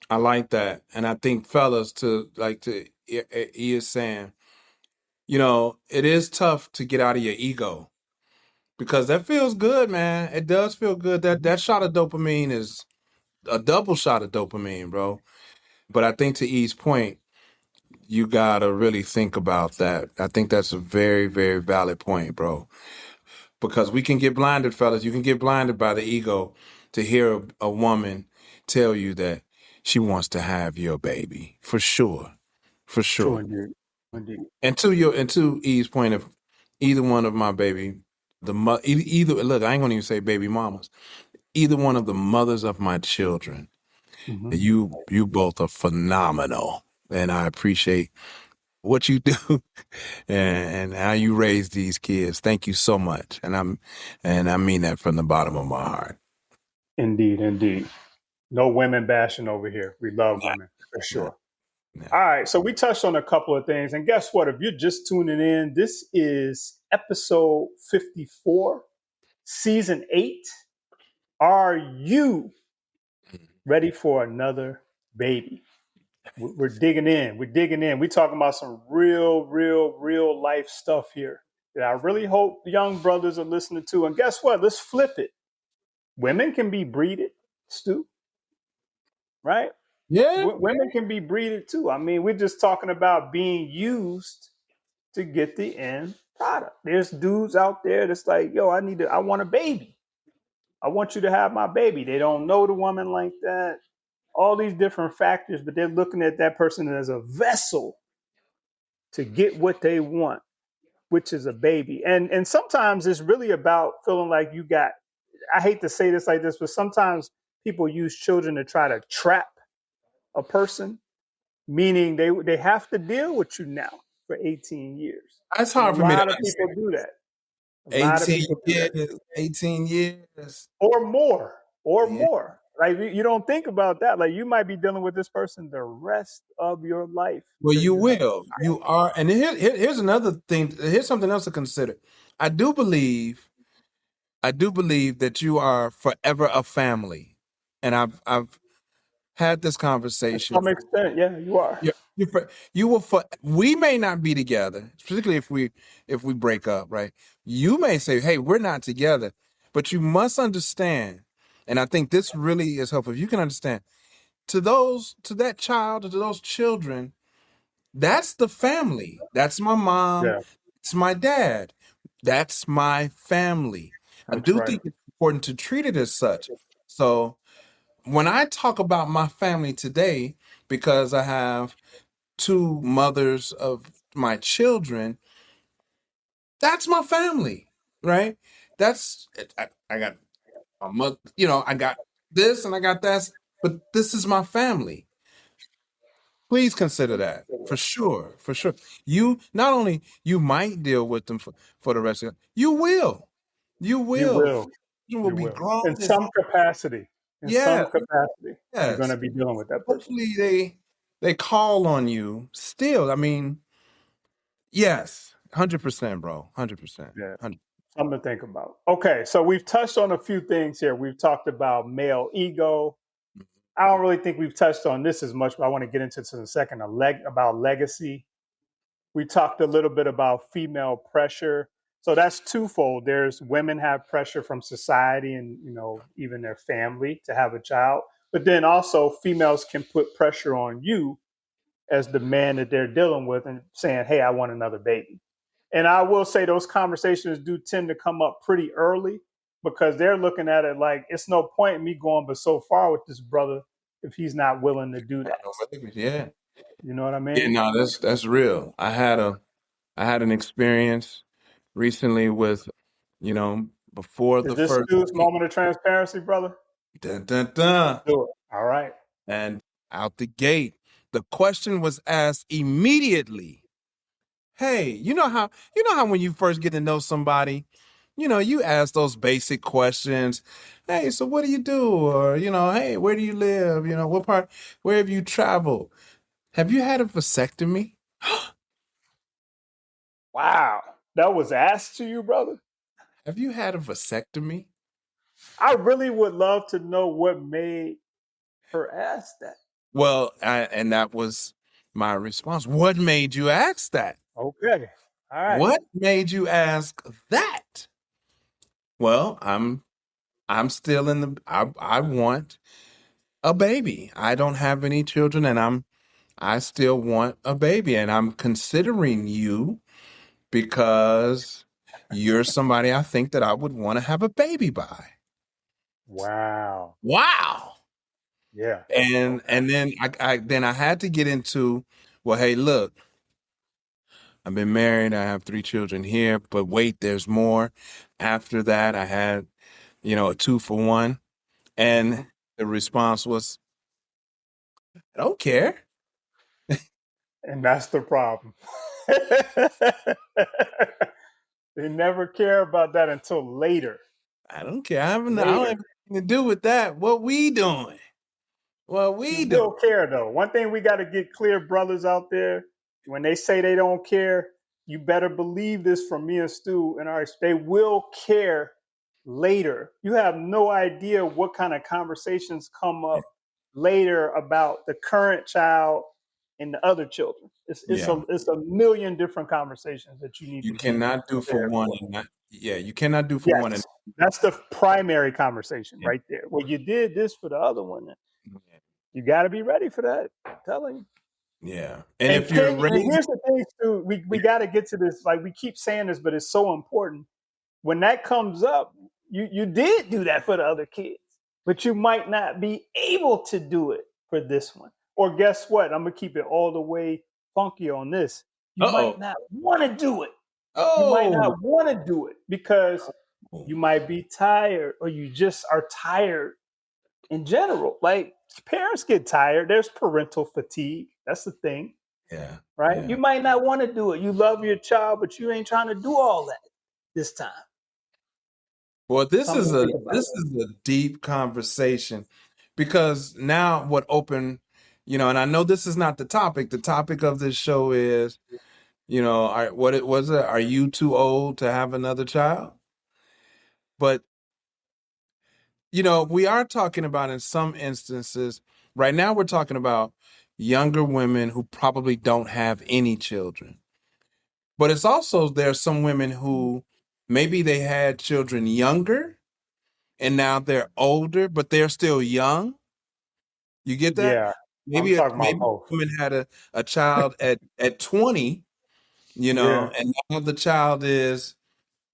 I like that, and I think fellas he is saying, it is tough to get out of your ego because that feels good, man. It does feel good. That shot of dopamine is a double shot of dopamine, bro. But I think to E's point, you gotta really think about that. I think that's a very, very valid point, bro. Because we can get blinded, fellas. You can get blinded by the ego to hear a woman tell you that she wants to have your baby. For sure. For True sure. indeed. Indeed. And to E's point of either one of my baby, either look, I ain't gonna even say baby mamas. Either one of the mothers of my children, Hmm. you both are phenomenal. And I appreciate what you do and how you raise these kids. Thank you so much. And I mean that from the bottom of my heart. Indeed, indeed. No women bashing over here. We love women for No, sure. no. All right, so we touched on a couple of things, and guess what? If you're just tuning in, this is episode 54, season 8. Are you ready for another baby? We're digging in. We're digging in. We're talking about some real life stuff here that I really hope young brothers are listening to. And guess what? Let's flip it. Women can be breeded, Stu, right? Yeah. Women can be breeded too. I mean, we're just talking about being used to get the end product. There's dudes out there that's like, yo, I want a baby. I want you to have my baby. They don't know the woman like that. All these different factors, but they're looking at that person as a vessel to get what they want, which is a baby. And sometimes it's really about feeling like you got, I hate to say this like this, but sometimes people use children to try to trap a person, meaning they have to deal with you now for 18 years. That's And a hard for me to lot of people understand. do that. A lot of 18 people do that years, too. 18 years. Or more, or Yeah. more. Like you don't think about that. Like you might be dealing with this person the rest of your life Well, because you you have. will. You are. And here's another thing. Here's something else to consider. I do believe, I do believe that you are forever a family. And I've had this To conversation. some extent, yeah, you are. You will for we may not be together, particularly if we break up, right? You may say, "Hey, we're not together," but you must understand, and I think this really is helpful. If you can understand to that child, to those children, that's the family. That's my mom. Yeah, It's my dad. That's my family. I that's do right. think it's important to treat it as such. So when I talk about my family today, because I have two mothers of my children, that's my family, right? That's I got a mother, I got this and I got that, but this is my family. Please consider that for sure, for sure. You not only you might deal with them for the rest of you You will, will. you will You be will. grown In as some capacity. In some yeah, capacity, you're going yes. to be dealing with that person. Hopefully they call on you still. I mean, yes, 100%, bro, 100%, Yeah. 100. Something to think about. Okay, so we've touched on a few things here. We've talked about male ego. I don't really think we've touched on this as much, but I want to get into this in a second. About legacy. We talked a little bit about female pressure. So that's twofold. There's women have pressure from society and even their family to have a child, but then also females can put pressure on you as the man that they're dealing with and saying, "Hey, I want another baby." And I will say those conversations do tend to come up pretty early because they're looking at it like it's no point in me going but so far with this brother if he's not willing to do that. Yeah. You know what I Yeah, mean? no, that's real. I had an experience recently with, before Is the this first Stu's kid. moment of transparency, brother? Dun, dun, dun. Let's do it. All right. And out the gate, the question was asked immediately. Hey, you know how when you first get to know somebody, you ask those basic questions. Hey, so what do you do? Or, hey, where do you live? Where have you traveled? Have you had a vasectomy? Wow. That was asked to you, brother? Have you had a vasectomy? I really would love to know what made her ask that. Well, and that was my response. What made you ask that? Okay. All right. What made you ask that? Well, I'm still I want a baby. I don't have any children, and I still want a baby, and I'm considering you because you're somebody I think that I would want to have a baby by. Wow. Wow. Yeah. And Okay. and then I had to get into, well, hey, look, I've been married, I have 3 children here, but wait, there's more. After that, I had, a 2 for 1. Hmm. And the response was, I don't care. And that's the problem. They never care about that until later. I don't care. I don't have Later. anything to do with that. What we doing? What You we doing? will care though. One thing we got to get clear, brothers out there, when they say they don't care, you better believe this from me and Stu and our they will care later. You have no idea what kind of conversations come up later about the current child and the other children. Yeah. It's a million different conversations that you need You to be cannot do for prepared one for. and not, yeah, you cannot do for one and Yes, that's the primary conversation yeah. right there. Well, you did this for the other one. Yeah. You got to be ready for that. I'm telling you. Yeah. And And if you're and raising, here's the thing, too. We yeah, got to get to this. Like we keep saying this, but it's so important. When that comes up, you did do that for the other kids, but you might not be able to do it for this one. Or guess what? I'm gonna keep it all the way funky on this. You uh-oh. might not want to do it. You might Oh. not want to do it because Oh. you might be tired, or you just are tired in general. Like parents get tired. There's parental fatigue. That's the thing, Yeah. right? You Yeah. might not want to do it. You love your child, but you ain't trying to do all that this time. Well, Something to think about. this is a deep conversation because now what open, and I know this is not the topic. The topic of this show is, what it was it? Are you too old to have another child? But we are talking about in some instances, right now we're talking about younger women who probably don't have any children. But it's also there's some women who maybe they had children younger and now they're older, but they're still young. You get that? Yeah, I'm Maybe talking about maybe both. a woman had a child at 20, Yeah, and now the child is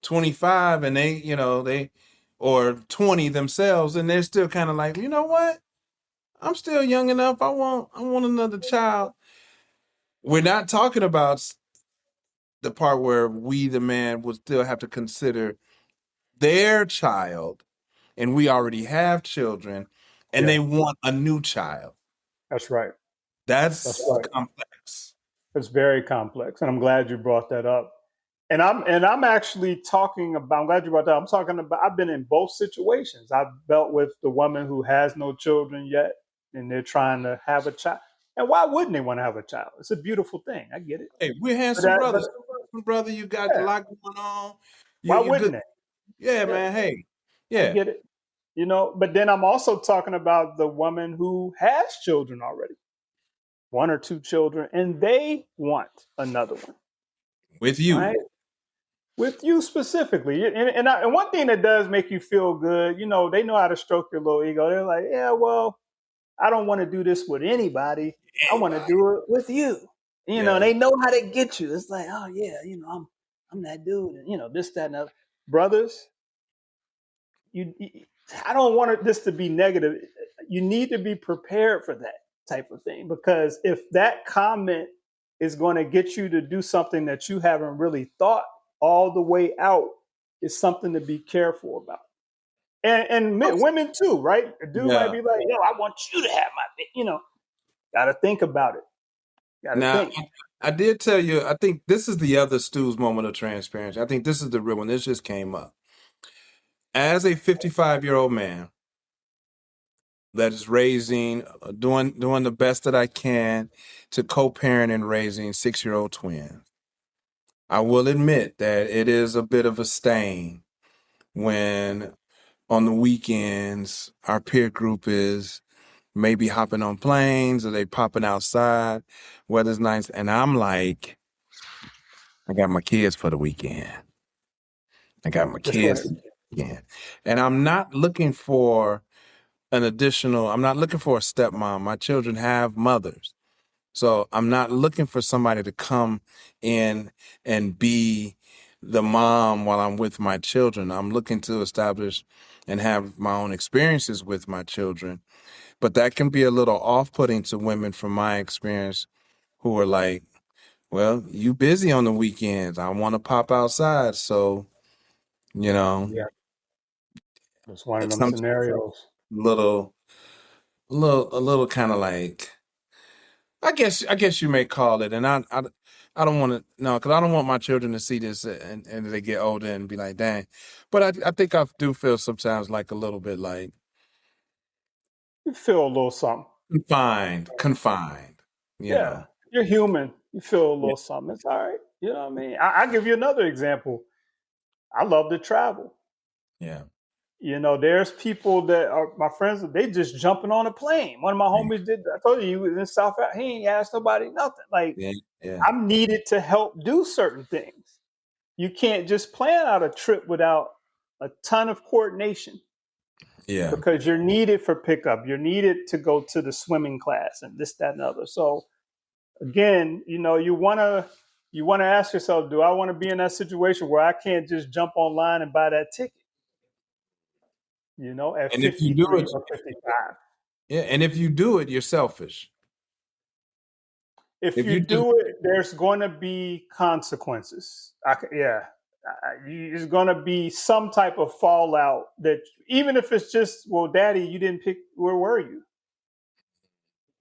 25 and they or 20 themselves and they're still kind of like, you know what? I'm still young enough. I want another child. We're not talking about the part where we, the man, would still have to consider their child, and we already have children, and yeah, they want a new child. that's right. That's That's right. complex. It's very complex, and I'm glad you brought that up. And I'm actually talking about. I'm glad you brought that up. I'm talking about. I've been in both situations. I've dealt with the woman who has no children yet, and they're trying to have a child. And why wouldn't they want to have a child? It's a beautiful thing. I get it. Hey, we're But handsome that, but brothers. Brother, you got a yeah, lot going on. why You wouldn't good. they? Yeah, Yeah, man. Hey. I Yeah. get it. But then I'm also talking about the woman who has children already, one or two children, and they want another one, With right? you. With you specifically. And one thing that does make you feel good, they know how to stroke your little ego. They're like, yeah, well, I don't want to do this with anybody. I want to Anybody. do it with you. Yeah. They know how to get you. It's like, oh yeah, I'm that dude, and this, that, and other. Brothers, you I don't want this to be negative. You need to be prepared for that type of thing, because if that comment is going to get you to do something that you haven't really thought all the way out, it's something to be careful about. And women too, right? A dude might Yeah. be like, yo, I want you to have my gotta think about it. Gotta Now, think. I did tell you, I think this is the other Stu's moment of transparency. I think this is the real one. This just came up. As a 55-year-old man that is raising, doing the best that I can to co-parent and raising 6-year-old twins, I will admit that it is a bit of a stain when on the weekends our peer group is maybe hopping on planes or they popping outside, weather's nice, and I'm like, I got my kids for the weekend. I got my That's right. kids. Yeah. And I'm not looking for I'm not looking for a stepmom. My children have mothers. So I'm not looking for somebody to come in and be the mom while I'm with my children. I'm looking to establish and have my own experiences with my children. But that can be a little off-putting to women from my experience who are like, well, you busy on the weekends. I want to pop outside. So, you know, Yeah, it's one of it's them sometimes scenarios. little, a little kind of like, I guess you may call it. And I don't want to, no, because I don't want my children to see this and they get older and be like, dang. But I think I do feel sometimes like a little bit like You feel a little something. confined, you Yeah, know. you're human. You feel a Yeah. little something. It's all right. You know what I mean? I give you another example. I love to travel. Yeah. You know, there's people that are my friends. They just jumping on a plane. One of my homies did. I told you he was in South Africa. He ain't asked nobody nothing. Like Yeah. Yeah. I'm needed to help do certain things. You can't just plan out a trip without a ton of coordination Yeah. because you're needed for pickup. You're needed to go to the swimming class and this, that, and other. So again, you know, you wanna ask yourself, do I want to be in that situation where I can't just jump online and buy that ticket? You know, at And if you do 53 it, or 55. yeah, and if you do it, you're selfish. If If you you just do it, there's going to be consequences. Yeah, there's going to be some type of fallout that even if it's just, well, Daddy, you didn't pick. Where were you?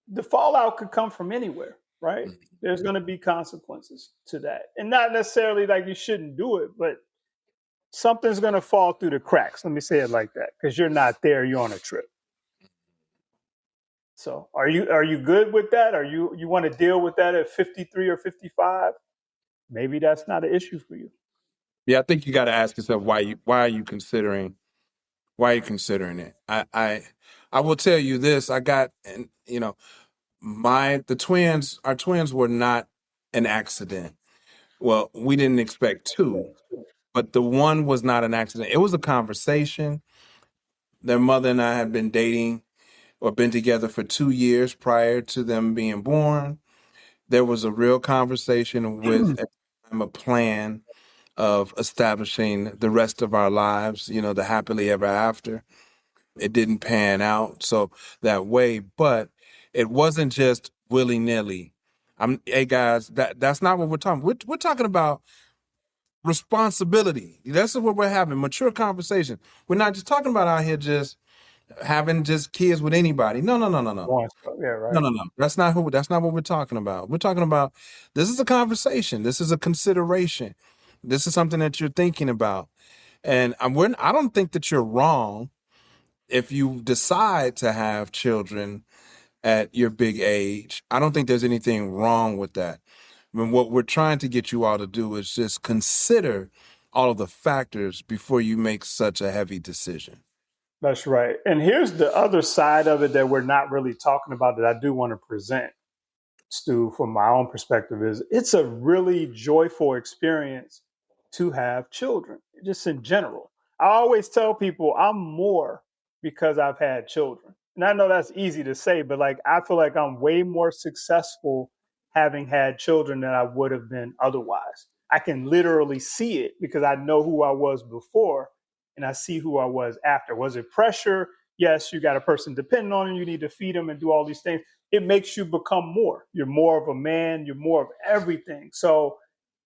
The fallout could come from anywhere, right? There's going to be consequences to that, and not necessarily like you shouldn't do it, but something's going to fall through the cracks. Let me say it like that, because you're not there. You're on a trip. So, are you good with that? Are you want to deal with that at 53 or 55? Maybe that's not an issue for you. yeah, I think you got to ask yourself why are you considering it? I will tell you this. I got and you know my the twins our twins were not an accident. Well, we didn't expect two, but the one was not an accident. It was a conversation. Their mother and I had been dating or been together for 2 years prior to them being born. There was a real conversation with a plan of establishing the rest of our lives, the happily ever after. It didn't pan out so that way, but it wasn't just willy nilly. Hey guys, that's not what we're talking. We're talking about responsibility. That's what we're having mature conversation. We're not just talking about out here just having just kids with anybody. No, no, no, no, no. Yeah, No, right. no, no. That's not what we're talking about. We're talking about this is a conversation. This is a consideration. This is something that you're thinking about. And I don't think that you're wrong if you decide to have children at your big age. I don't think there's anything wrong with that. I mean, what we're trying to get you all to do is just consider all of the factors before you make such a heavy decision. That's right. And here's the other side of it that we're not really talking about that I do want to present, Stu, from my own perspective, is it's a really joyful experience to have children, just in general. I always tell people I'm more because I've had children. And I know that's easy to say, but like I feel like I'm way more successful having had children than I would have been otherwise. I can literally see it because I know who I was before and I see who I was after. Was it pressure? Yes, you got a person depending on you, you need to feed them and do all these things. It makes you become more. You're more of a man, you're more of everything. So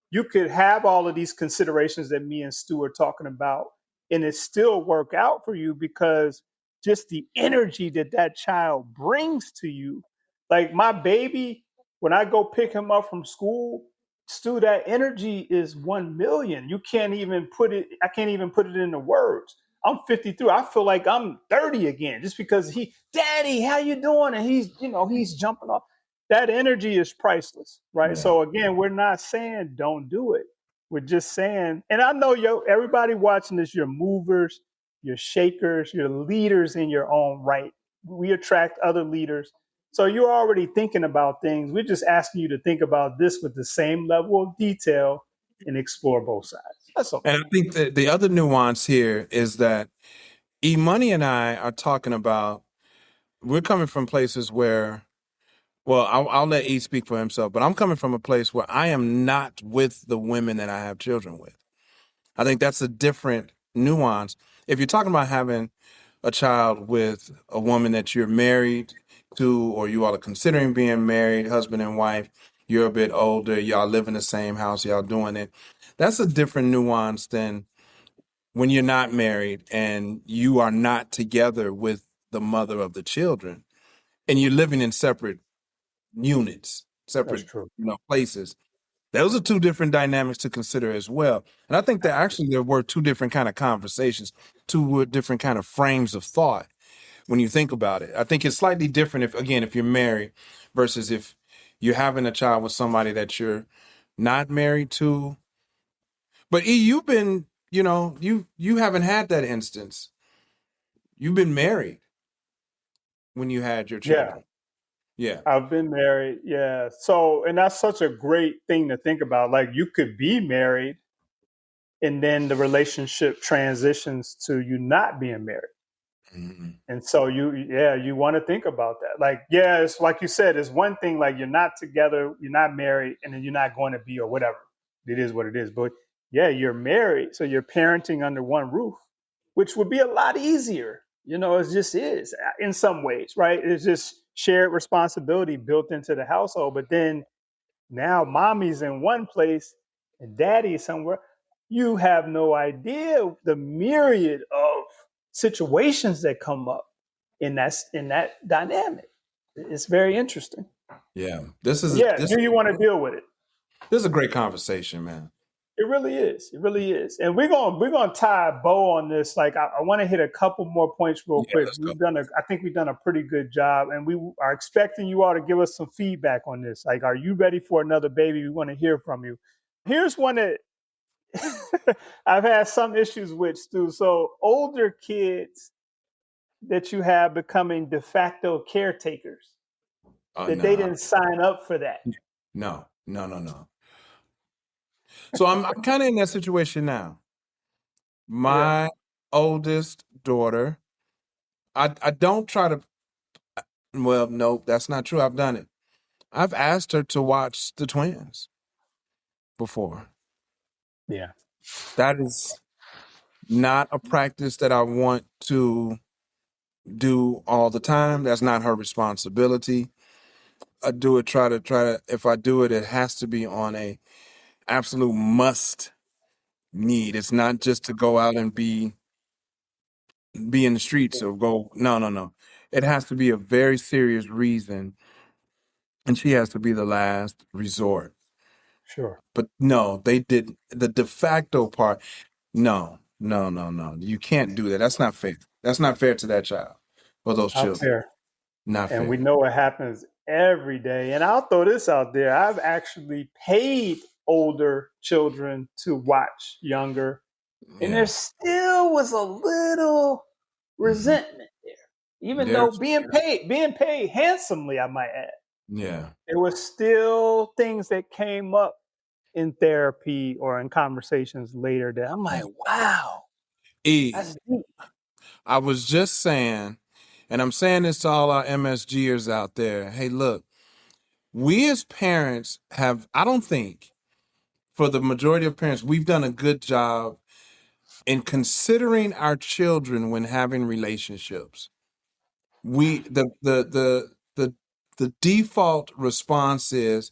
you could have all of these considerations that me and Stu are talking about, and it still work out for you because just the energy that that child brings to you. Like my baby, when I go pick him up from school, Stu, that energy is 1 million. You can't even put it. I can't even put it into words. I'm 53. I feel like I'm 30 again, just because Daddy, how you doing? And he's jumping off. That energy is priceless, right? Yeah. So again, we're not saying don't do it. We're just saying, and I know everybody watching this, you're movers, you're shakers, you're leaders in your own right. We attract other leaders. So you're already thinking about things. We're just asking you to think about this with the same level of detail and explore both sides. That's all. And I think that the other nuance here is that E Money and I are talking about, we're coming from places where Well, I'll let E speak for himself, but I'm coming from a place where I am not with the women that I have children with. I think that's a different nuance. If you're talking about having a child with a woman that you're married to, or you all are considering being married, husband and wife, you're a bit older, y'all live in the same house, y'all doing it. That's a different nuance than when you're not married and you are not together with the mother of the children and you're living in separate units, That's separate, true. places. Those are two different dynamics to consider as well. And I think that actually there were two different kind of conversations, two different kind of frames of thought when you think about it. I think it's slightly different if you're married versus if you're having a child with somebody that you're not married to. But E, you've been, you haven't had that instance. You've been married when you had your Yeah. children. Yeah. I've been married. Yeah. So, and that's such a great thing to think about. Like, you could be married and then the relationship transitions to you not being married. Mhm. And so you want to think about that. Like, yeah, it's like you said, it's one thing, like you're not together, you're not married, and then you're not going to be or whatever. It is what it is. But yeah, you're married. So you're parenting under one roof, which would be a lot easier. It just is in some ways, right? It's just shared responsibility built into the household. But then now mommy's in one place and daddy's somewhere. You have no idea the myriad of situations that come up in that dynamic. It's very interesting. Yeah. This is a, Yeah, this do you want to deal with it? this is a great conversation, man. It really is. It really is. And we're gonna tie a bow on this. Like, I want to hit a couple more points real Yeah, quick. let's go. I think we've done a pretty good job, and we are expecting you all to give us some feedback on this. Like, are you ready for another baby? We want to hear from you. Here's one that I've had some issues with, Stu. So, older kids that you have becoming de facto caretakers, Oh that they no. didn't sign up for that. No. No, no, no. So I'm kind of in that situation now. Yeah. My oldest daughter, I don't try to, well, no, that's not true. I've done it. I've asked her to watch the twins before. Yeah. That is not a practice that I want to do all the time. That's not her responsibility. I do it, try to, if I do it, it has to be on a absolute must need. It's not just to go out and be in the streets or go, no, no, no. It has to be a very serious reason, and she has to be the last resort. Sure. But no, they did the de facto part. No, no, no, no. You can't do that. That's not fair. That's not fair to that child or those Not children. fair. Not And we fair. know it happens every day. And I'll throw this out there. I've actually paid older children to watch younger, and there Yeah. still was a little Hmm. resentment there. Even though There's being paid handsomely, I might add, yeah. there was still things that came up in therapy or in conversations later that I'm like, wow, E, that's deep. I was just saying, and I'm saying this to all our MSGers out there. Hey, look, we as parents have, I don't think, for the majority of parents, we've done a good job in considering our children when having relationships. We the default response is,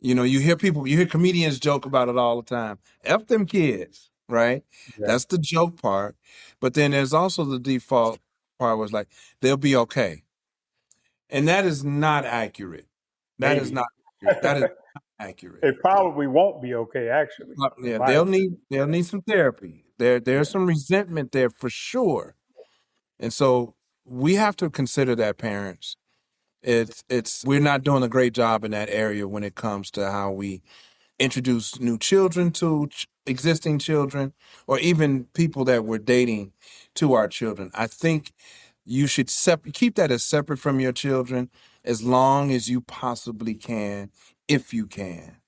you hear comedians joke about it all the time. F them kids, right? Yeah, That's the joke part. But then there's also the default part was like, they'll be okay. And that is not accurate. That is maybe. not accurate. That is not accurate. It probably won't be okay, actually, in Yeah, my opinion. they'll need some therapy. There's Yeah, some resentment there for sure. And so we have to consider that, parents. It's we're not doing a great job in that area when it comes to how we introduce new children to existing children or even people that we're dating to our children. I think you should keep that as separate from your children as long as you possibly can, if you can.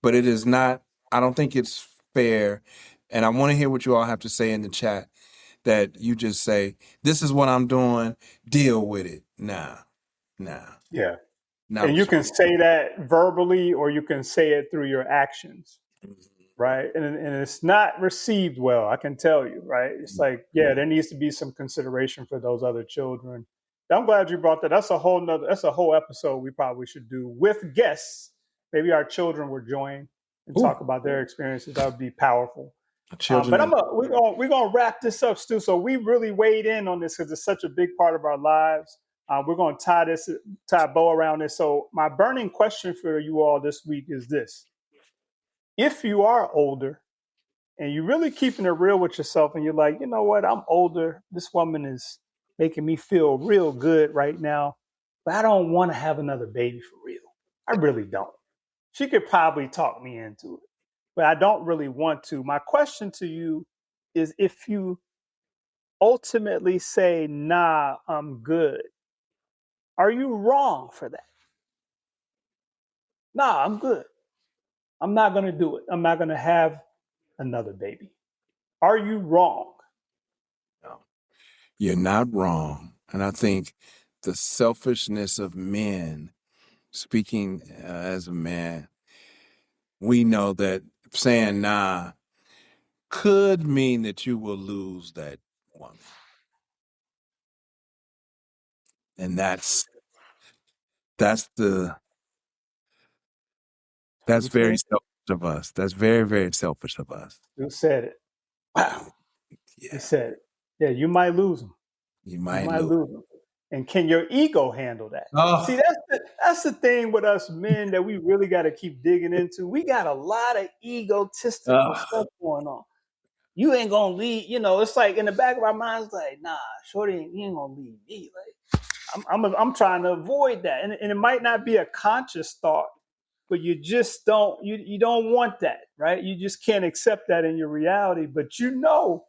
But it is not, I don't think it's fair. And I want to hear what you all have to say in the chat, that you just say, this is what I'm doing, deal with it. Nah, nah. yeah. Not And you can responsible. say that verbally or you can say it through your actions, right? And it's not received well, I can tell you, right? It's like, yeah, there needs to be some consideration for those other children. I'm glad you brought that. That's a whole episode we probably should do with guests. Maybe our children will join and Ooh, talk about their experiences. That would be powerful. children But and we're gonna wrap this up, Stu. So we really weighed in on this because it's such a big part of our lives. We're gonna tie a bow around this. So my burning question for you all this week is this: if you are older and you're really keeping it real with yourself, and you're like, you know what, I'm older. This woman is making me feel real good right now, but I don't want to have another baby for real. I really don't. She could probably talk me into it, but I don't really want to. My question to you is if you ultimately say, nah, I'm good, are you wrong for that? Nah, I'm good. I'm not going to do it. I'm not going to have another baby. Are you wrong? no, you're not wrong. And I think the selfishness of men, speaking as a man, we know that saying nah could mean that you will lose that woman. And that's the that's Stu very said, selfish of us. That's very, very selfish of us. Stu said it. Wow. He Yeah, said it. Yeah, you might lose them. you You might might lose. lose them. And can your ego handle that? See, Oh, that's the thing with us men that we really got to keep digging into. We got a lot of egotistical oh, stuff going on. You ain't gonna leave. You know, it's like in the back of our minds, like, nah, Shorty, you ain't gonna leave me. Like, I'm trying to avoid that, and it might not be a conscious thought, but you just don't you don't want that, right? You just can't accept that in your reality. But you know,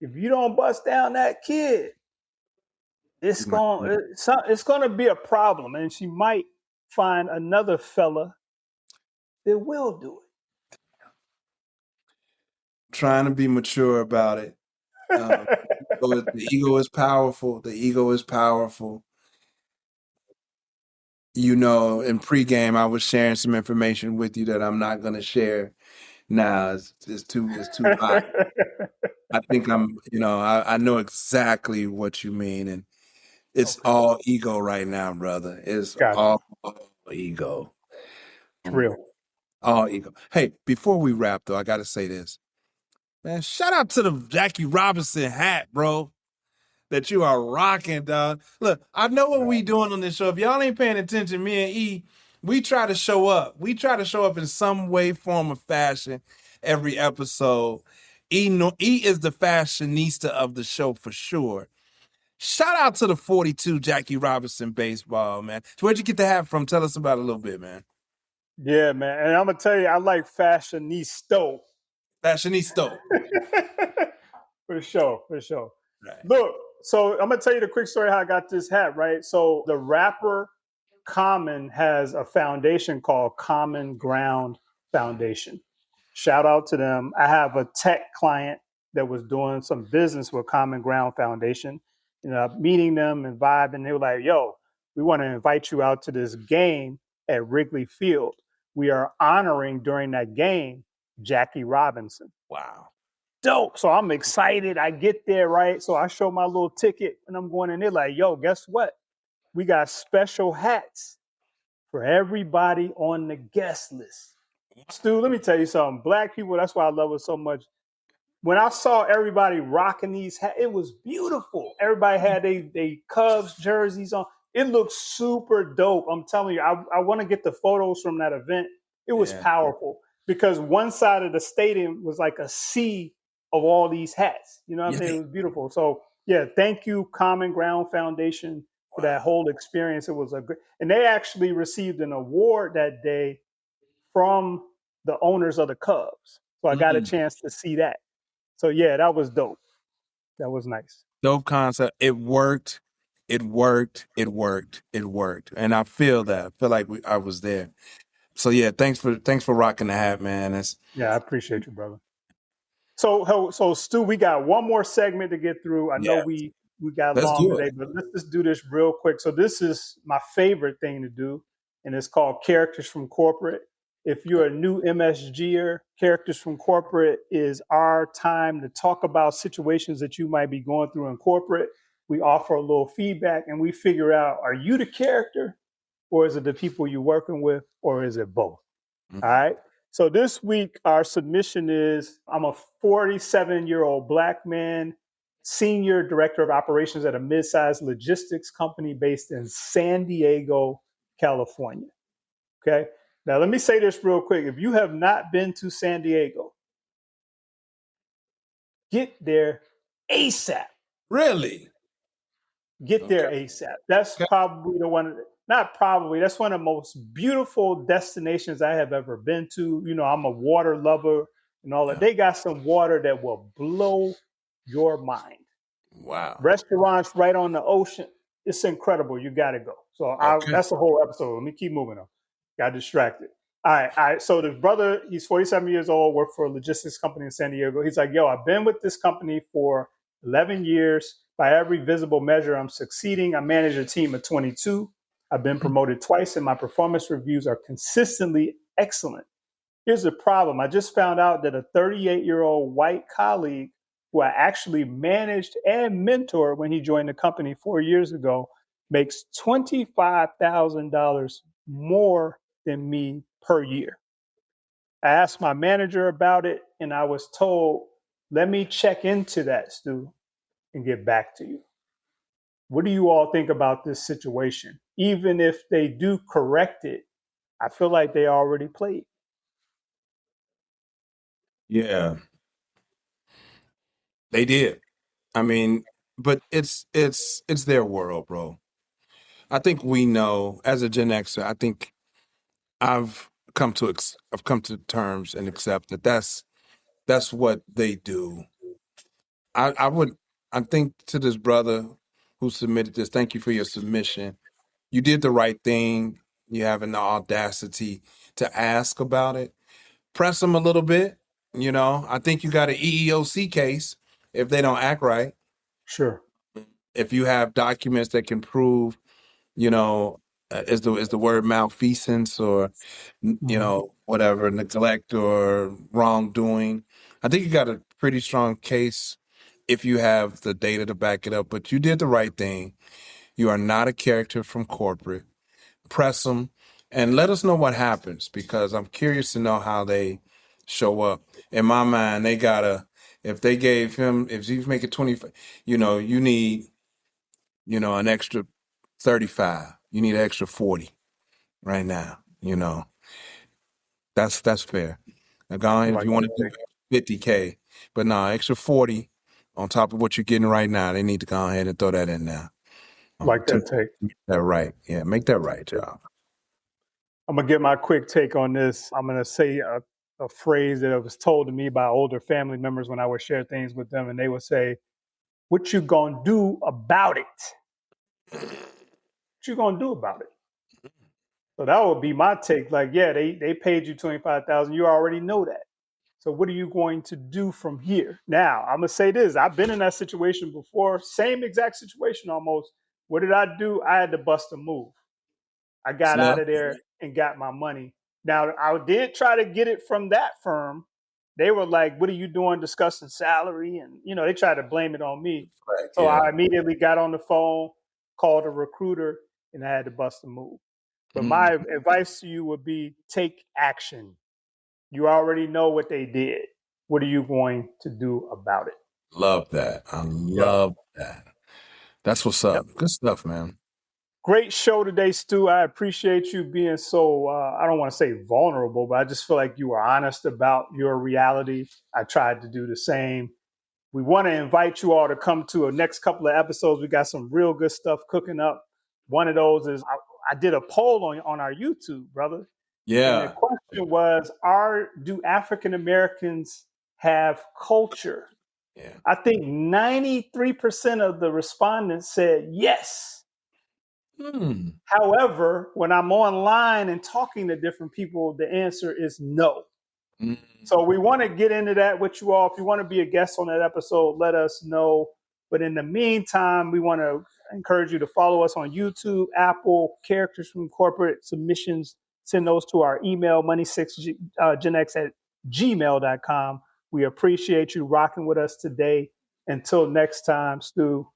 if you don't bust down that kid, you might lose. it's gonna be a problem, and she might find another fella that will do Trying to be mature about it. Um, it. the ego is powerful. The ego is powerful. You know, in pregame, I was sharing some information with you that I'm not going to share now. It's too hot. I think I know exactly what you mean, and it's Okay, all ego right now, brother. It's got you. all ego. It's real. All ego. Hey, before we wrap, though, I got to say this, man. Shout out to the Jackie Robinson hat, bro, that you are rocking, dog. Look, I know what we doing on this show. If y'all ain't paying attention, me and E, we try to show up. We try to show up in some way, form, or fashion every episode. E is the fashionista of the show for sure. Shout out to the 42 Jackie Robinson baseball, man. So where'd you get the hat from? Tell us about it a little bit, man. Yeah, man. And I'm gonna tell you, I like fashionista. Fashionista. For sure, for sure. Right. Look, so I'm gonna tell you the quick story how I got this hat, right? So the rapper Common has a foundation called Common Ground Foundation. Shout out to them. I have a tech client that was doing some business with Common Ground Foundation. You know, meeting them and vibing. They were like, yo, we want to invite you out to this game at Wrigley Field. We are honoring during that game Jackie Robinson. Wow. Dope. So I'm excited. I get there, right? So I show my little ticket and I'm going in there like, yo, guess what? We got special hats for everybody on the guest list. Stu, let me tell you something. Black people, that's why I love it so much. When I saw everybody rocking these hats, it was beautiful. Everybody had they Cubs jerseys on. It looked super dope. I'm telling you, I want to get the photos from that event. It was Yeah. powerful because one side of the stadium was like a sea of all these hats. You know what I'm Yeah. saying? It was beautiful. So yeah, thank you, Common Ground Foundation, for that Wow. whole experience. It was a great, and they actually received an award that day from the owners of the Cubs. So I got a Mm. chance to see that. So yeah, that was dope. That was nice. Dope concept. It worked. It worked. It worked. It worked. And I feel that. I feel like I was there. So yeah, thanks for rocking the hat, man. That's Yeah, I appreciate you, brother. So Stu, we got one more segment to get through. I know yeah. we got Let's long do it. today, but let's just do this real quick. So this is my favorite thing to do. and it's called Characters from Corporate. If you're a new MSGer, Characters from Corporate is our time to talk about situations that you might be going through in corporate. We offer a little feedback and we figure out, are you the character or is it the people you're working with or is it both? All right. So this week, our submission is I'm a 47-year-old Black man, senior director of operations at a mid-sized logistics company based in San Diego, California. Okay. Now, let me say this real quick. If you have not been to San Diego, get there ASAP. Really? Get there Okay. ASAP. That's Okay. probably the one, not probably, that's one of the most beautiful destinations I have ever been to. You know, I'm a water lover and all that. Yeah. They got some water that will blow your mind. Wow. Restaurants right on the ocean. It's incredible. You got to go. So Okay. that's a whole episode. Let me keep moving on. Got distracted. All right, all right. So the brother, he's 47 years old, worked for a logistics company in San Diego. He's like, yo, I've been with this company for 11 years. By every visible measure, I'm succeeding. I manage a team of 22. I've been promoted twice, and my performance reviews are consistently excellent. Here's the problem. I just found out that a 38-year-old white colleague who I actually managed and mentored when he joined the company 4 years ago makes $25,000 more than me per year. I asked my manager about it and I was told, let me check into that, Stu, and get back to you. What do you all think about this situation? Even if they do correct it, I feel like they already played. Yeah, they did. I mean, but it's their world, bro. I think we know as a Gen Xer. I think I've come to terms and accept that that's what they do. I would I think to this brother who submitted this, thank you for your submission. You did the right thing. You having the audacity to ask about it. Press them a little bit. You know, I think you got an EEOC case if they don't act right. Sure. If you have documents that can prove, you know, is the word malfeasance or you Mhm. know whatever neglect or wrongdoing. I think you got a pretty strong case if you have the data to back it up. But you did the right thing. You are not a character from corporate. Press them and let us know what happens because I'm curious to know how they show up. In my mind, they gotta if they gave him if he's making 25, you know, you need an extra 35. You need an extra 40 right now. That's fair. Now, go I ahead if like you want that to do take. 50K, but no, extra 40 on top of what you're getting right now. They need to go ahead and throw that in now. Like To that take. make that right. Yeah, make that right, job. I'm gonna get my quick take on this. I'm gonna say a phrase that was told to me by older family members when I would share things with them, and they would say, "What you gonna do about it? What you gonna do about it?" So that would be my take. Like, yeah, they paid you 25,000. You already know that. So what are you going to do from here? Now, I'm gonna say this. I've been in that situation before. Same exact situation almost. What did I do? I had to bust a move. I got out Slow. of there and got my money. Now, I did try to get it from that firm. They were like, "What are you doing discussing salary?" And, they tried to blame it on me. Right, So yeah. I immediately got on the phone, called a recruiter, and I had to bust a move. But Mm, my advice to you would be take action. You already know what they did. What are you going to do about it? love that. I Yep. love that. That's what's Yep. up. Good stuff, man. Great show today, Stu. I appreciate you being so, I don't want to say vulnerable, but I just feel like you were honest about your reality. I tried to do the same. We want to invite you all to come to a next couple of episodes. We got some real good stuff cooking up. One of those is I did a poll on our YouTube, brother. And the Yeah. question was, do African Americans have culture? Yeah. I think 93% of the respondents said yes. Hmm. However, when I'm online and talking to different people, the answer is no. Mm. So we want to get into that with you all. If you want to be a guest on that episode, let us know. But in the meantime, we want to I encourage you to follow us on YouTube, Apple, Characters from Corporate Submissions. Send those to our email, money6genx@gmail.com. We appreciate you rocking with us today. Until next time, Stu,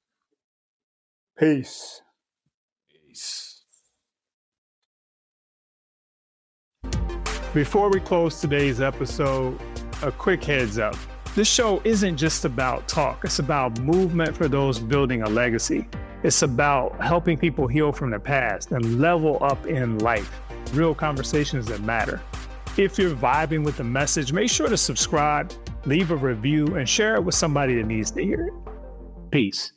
peace. Peace. Before we close today's episode, a quick heads up. This show isn't just about talk. It's about movement for those building a legacy. It's about helping people heal from their past and level up in life. Real conversations that matter. If you're vibing with the message, make sure to subscribe, leave a review, and share it with somebody that needs to hear it. Peace.